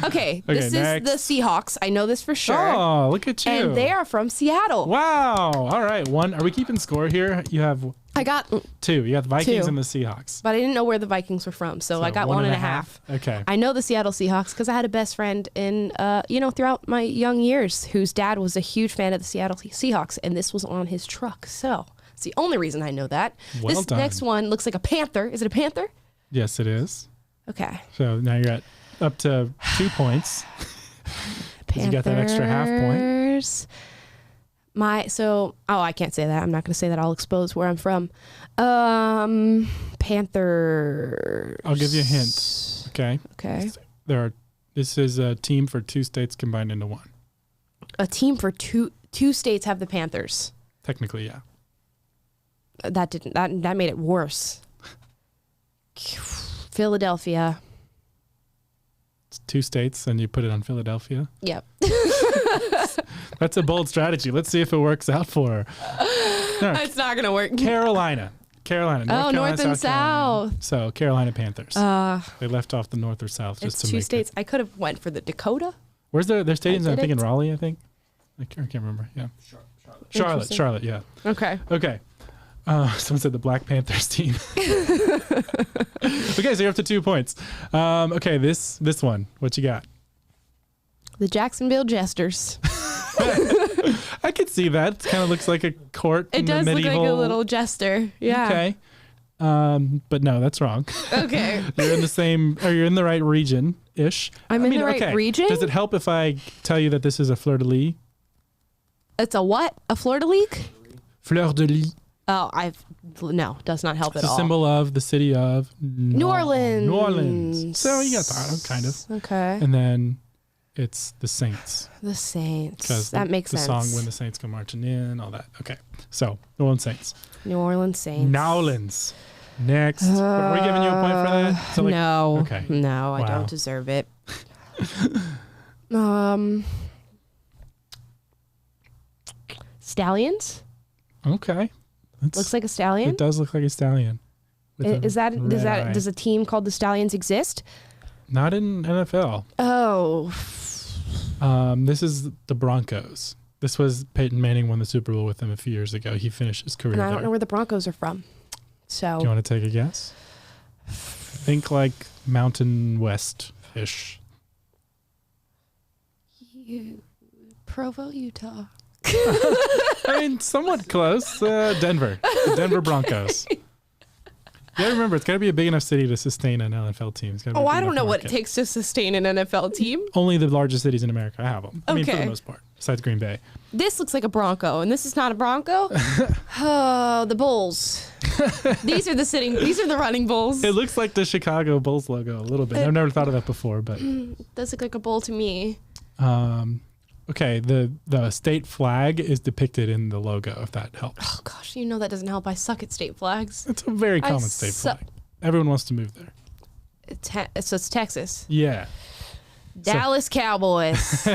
[SPEAKER 1] Okay, this
[SPEAKER 2] next.
[SPEAKER 1] is the Seahawks. I know this for sure.
[SPEAKER 2] Oh, look at you.
[SPEAKER 1] And they are from Seattle.
[SPEAKER 2] Wow. All right. One. Are we keeping score here? You have
[SPEAKER 1] I got
[SPEAKER 2] two. You got the Vikings
[SPEAKER 1] two.
[SPEAKER 2] and the Seahawks.
[SPEAKER 1] But I didn't know where the Vikings were from, so I got 1.5.
[SPEAKER 2] Okay.
[SPEAKER 1] I know the Seattle Seahawks because I had a best friend in, throughout my young years whose dad was a huge fan of the Seattle Seahawks, and this was on his truck. So it's the only reason I know that.
[SPEAKER 2] Well
[SPEAKER 1] this
[SPEAKER 2] done.
[SPEAKER 1] next one looks like a panther. Is it a panther?
[SPEAKER 2] Yes, it is.
[SPEAKER 1] Okay.
[SPEAKER 2] So now you're at up to 2 points. You got that extra half point.
[SPEAKER 1] I can't say that. I'm not going to say that. I'll expose where I'm from. Panther.
[SPEAKER 2] I'll give you a hint. Okay.
[SPEAKER 1] Okay.
[SPEAKER 2] This is a team for 2 states combined into one.
[SPEAKER 1] A team for two states have the Panthers.
[SPEAKER 2] Technically, yeah.
[SPEAKER 1] That made it worse. Philadelphia.
[SPEAKER 2] It's 2 states and you put it on Philadelphia.
[SPEAKER 1] Yep.
[SPEAKER 2] That's a bold strategy. Let's see if it works out for her. Right.
[SPEAKER 1] It's not going to work.
[SPEAKER 2] Carolina Carolina.
[SPEAKER 1] Oh,
[SPEAKER 2] Carolina,
[SPEAKER 1] North and
[SPEAKER 2] Carolina.
[SPEAKER 1] South.
[SPEAKER 2] So Carolina Panthers. They left off the North or South just
[SPEAKER 1] It's
[SPEAKER 2] to
[SPEAKER 1] two
[SPEAKER 2] make
[SPEAKER 1] states. I could have went for the Dakota.
[SPEAKER 2] Where's their stadiums? I think in
[SPEAKER 1] didn't.
[SPEAKER 2] Raleigh. I think. I can't remember. Yeah. Charlotte. Yeah.
[SPEAKER 1] Okay.
[SPEAKER 2] Okay. Someone said the Black Panthers team. Okay, so you're up to 2 points. Okay, this one. What you got?
[SPEAKER 1] The Jacksonville Jesters.
[SPEAKER 2] I could see that. It kind of looks like a court.
[SPEAKER 1] It does look like a little jester. Yeah.
[SPEAKER 2] Okay. But no, that's wrong.
[SPEAKER 1] Okay.
[SPEAKER 2] You're in the same, or you're in the right region-ish.
[SPEAKER 1] I'm in the right region?
[SPEAKER 2] Does it help if I tell you that this is a fleur-de-lis?
[SPEAKER 1] It's a what? A fleur-de-lis?
[SPEAKER 2] Fleur-de-lis.
[SPEAKER 1] Oh, no, does not help
[SPEAKER 2] It's
[SPEAKER 1] at
[SPEAKER 2] a
[SPEAKER 1] all.
[SPEAKER 2] symbol of the city of
[SPEAKER 1] New Orleans.
[SPEAKER 2] New Orleans. So you got that, kind of.
[SPEAKER 1] Okay.
[SPEAKER 2] And then it's the Saints.
[SPEAKER 1] The Saints.
[SPEAKER 2] Because
[SPEAKER 1] That makes sense.
[SPEAKER 2] The song When the Saints Come Marching In, all that. Okay. So, New Orleans Saints.
[SPEAKER 1] New Orleans Saints.
[SPEAKER 2] New Orleans. Next. Are we giving you a point for that? So
[SPEAKER 1] No.
[SPEAKER 2] Okay.
[SPEAKER 1] No, I
[SPEAKER 2] Wow.
[SPEAKER 1] don't deserve it. Stallions?
[SPEAKER 2] Okay.
[SPEAKER 1] Looks like a stallion?
[SPEAKER 2] It does look like a stallion.
[SPEAKER 1] Does a team called the Stallions exist?
[SPEAKER 2] Not in NFL.
[SPEAKER 1] Oh.
[SPEAKER 2] This is the Broncos. This was Peyton Manning won the Super Bowl with them a few years ago. He finished his career
[SPEAKER 1] And I
[SPEAKER 2] there.
[SPEAKER 1] don't know where the Broncos are from. So
[SPEAKER 2] Do you want to take a guess? Think like Mountain West-ish.
[SPEAKER 1] Provo, Utah.
[SPEAKER 2] I mean, somewhat close. Denver. The Denver Broncos. You gotta remember, it's got to be a big enough city to sustain an NFL team. It's gotta be a
[SPEAKER 1] Oh,
[SPEAKER 2] big
[SPEAKER 1] I don't
[SPEAKER 2] enough
[SPEAKER 1] know what it
[SPEAKER 2] market.
[SPEAKER 1] takes to sustain an NFL team.
[SPEAKER 2] Only the largest cities in America have them. I mean, for
[SPEAKER 1] Okay.
[SPEAKER 2] the most part, besides Green Bay.
[SPEAKER 1] This looks like a Bronco, and this is not a Bronco. Oh, the Bulls. These are the running Bulls.
[SPEAKER 2] It looks like the Chicago Bulls logo a little bit. I've never thought of that before, but
[SPEAKER 1] Does look like a bull to me.
[SPEAKER 2] okay. The state flag is depicted in the logo, if that helps.
[SPEAKER 1] Oh gosh, you know that doesn't help. I suck at state flags.
[SPEAKER 2] It's a very common state flag. Everyone wants to move there.
[SPEAKER 1] So it's Texas.
[SPEAKER 2] Yeah.
[SPEAKER 1] Dallas Cowboys.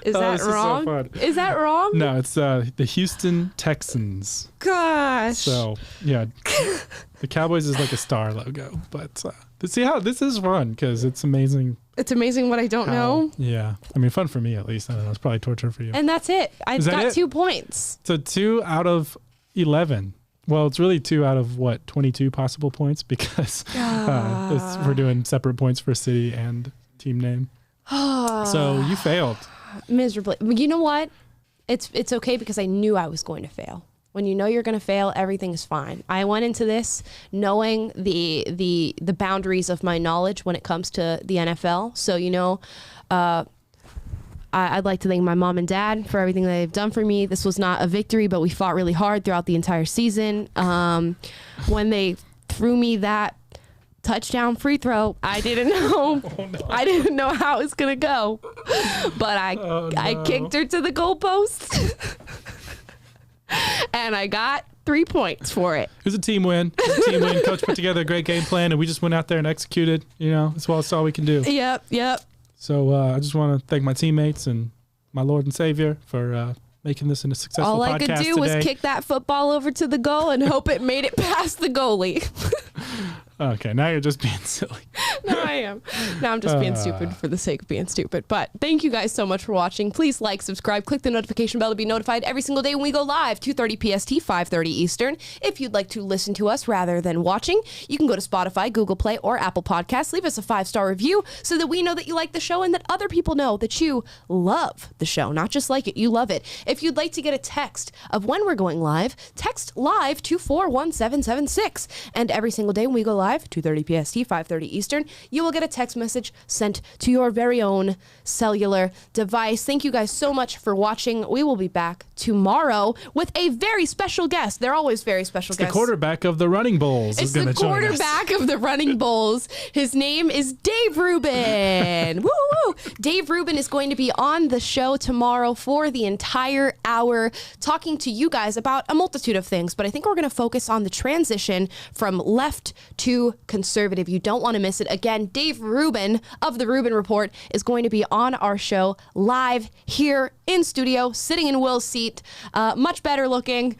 [SPEAKER 1] Is that
[SPEAKER 2] this is so
[SPEAKER 1] wrong?
[SPEAKER 2] fun.
[SPEAKER 1] Is that wrong?
[SPEAKER 2] No, it's the Houston Texans.
[SPEAKER 1] Gosh.
[SPEAKER 2] So yeah, the Cowboys is like a star logo, but see how this is fun because it's amazing.
[SPEAKER 1] It's amazing what I don't know.
[SPEAKER 2] Yeah, I mean, fun for me at least. I don't know. It's probably torture for you.
[SPEAKER 1] And that's it. I
[SPEAKER 2] Is that
[SPEAKER 1] got
[SPEAKER 2] it?
[SPEAKER 1] 2 points.
[SPEAKER 2] So 2 out of 11. Well, it's really 2 out of 22 possible points because we're doing separate points for city and team name. So you failed.
[SPEAKER 1] Miserably. You know what? It's okay because I knew I was going to fail. When you know you're going to fail, everything is fine. I went into this knowing the boundaries of my knowledge when it comes to the NFL. So, I'd like to thank my mom and dad for everything that they've done for me. This was not a victory, but we fought really hard throughout the entire season. When they threw me that touchdown free throw, I didn't know.
[SPEAKER 2] Oh, no.
[SPEAKER 1] I didn't know how it was gonna go, but I kicked her to the goalpost, and I got 3 points for it.
[SPEAKER 2] It was a team win. It was a team win. Coach put together a great game plan, and we just went out there and executed. That's all we can do.
[SPEAKER 1] Yep.
[SPEAKER 2] So I just want to thank my teammates and my Lord and Savior for making this a successful podcast
[SPEAKER 1] All I could do was
[SPEAKER 2] today.
[SPEAKER 1] kick that football over to the goal and hope it made it past the goalie.
[SPEAKER 2] Okay, now you're just being silly.
[SPEAKER 1] No, I am. Now I'm just being stupid for the sake of being stupid. But thank you guys so much for watching. Please like, subscribe, click the notification bell to be notified every single day when we go live, 2:30 PST, 5:30 Eastern. If you'd like to listen to us rather than watching, you can go to Spotify, Google Play, or Apple Podcasts. Leave us a 5-star review so that we know that you like the show and that other people know that you love the show. Not just like it, you love it. If you'd like to get a text of when we're going live, text live to 41776. And every single day when we go live, 2:30 PST, 5:30 Eastern, you will get a text message sent to your very own cellular device. Thank you guys so much for watching. We will be back tomorrow with a very special guest. They're always very special guests.
[SPEAKER 2] The quarterback of the Running Bulls
[SPEAKER 1] It's
[SPEAKER 2] is going
[SPEAKER 1] the
[SPEAKER 2] to join us.
[SPEAKER 1] quarterback of the Running Bulls. His name is Dave Rubin. Woo! Dave Rubin is going to be on the show tomorrow for the entire hour, talking to you guys about a multitude of things. But I think we're going to focus on the transition from left to conservative. You don't want to miss it. Again, Dave Rubin of The Rubin Report is going to be on our show live here in studio, sitting in Will's seat, much better looking,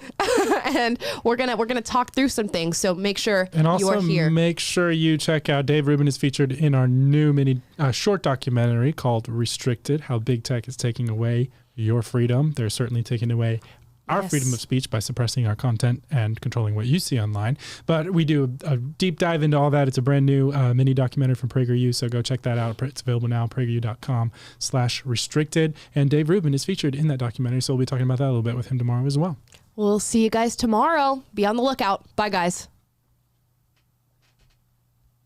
[SPEAKER 1] and we're gonna talk through some things. So make sure
[SPEAKER 2] and also
[SPEAKER 1] you are here.
[SPEAKER 2] Make sure you check out Dave Rubin is featured in our new short documentary called Restricted: How Big Tech is Taking Away Your Freedom. They're certainly taking away our freedom of speech by suppressing our content and controlling what you see online. But we do a deep dive into all that. It's a brand new mini documentary from PragerU, so go check that out. It's available now, prageru.com/restricted. And Dave Rubin is featured in that documentary, so we'll be talking about that a little bit with him tomorrow as well.
[SPEAKER 1] We'll see you guys tomorrow. Be on the lookout. Bye, guys.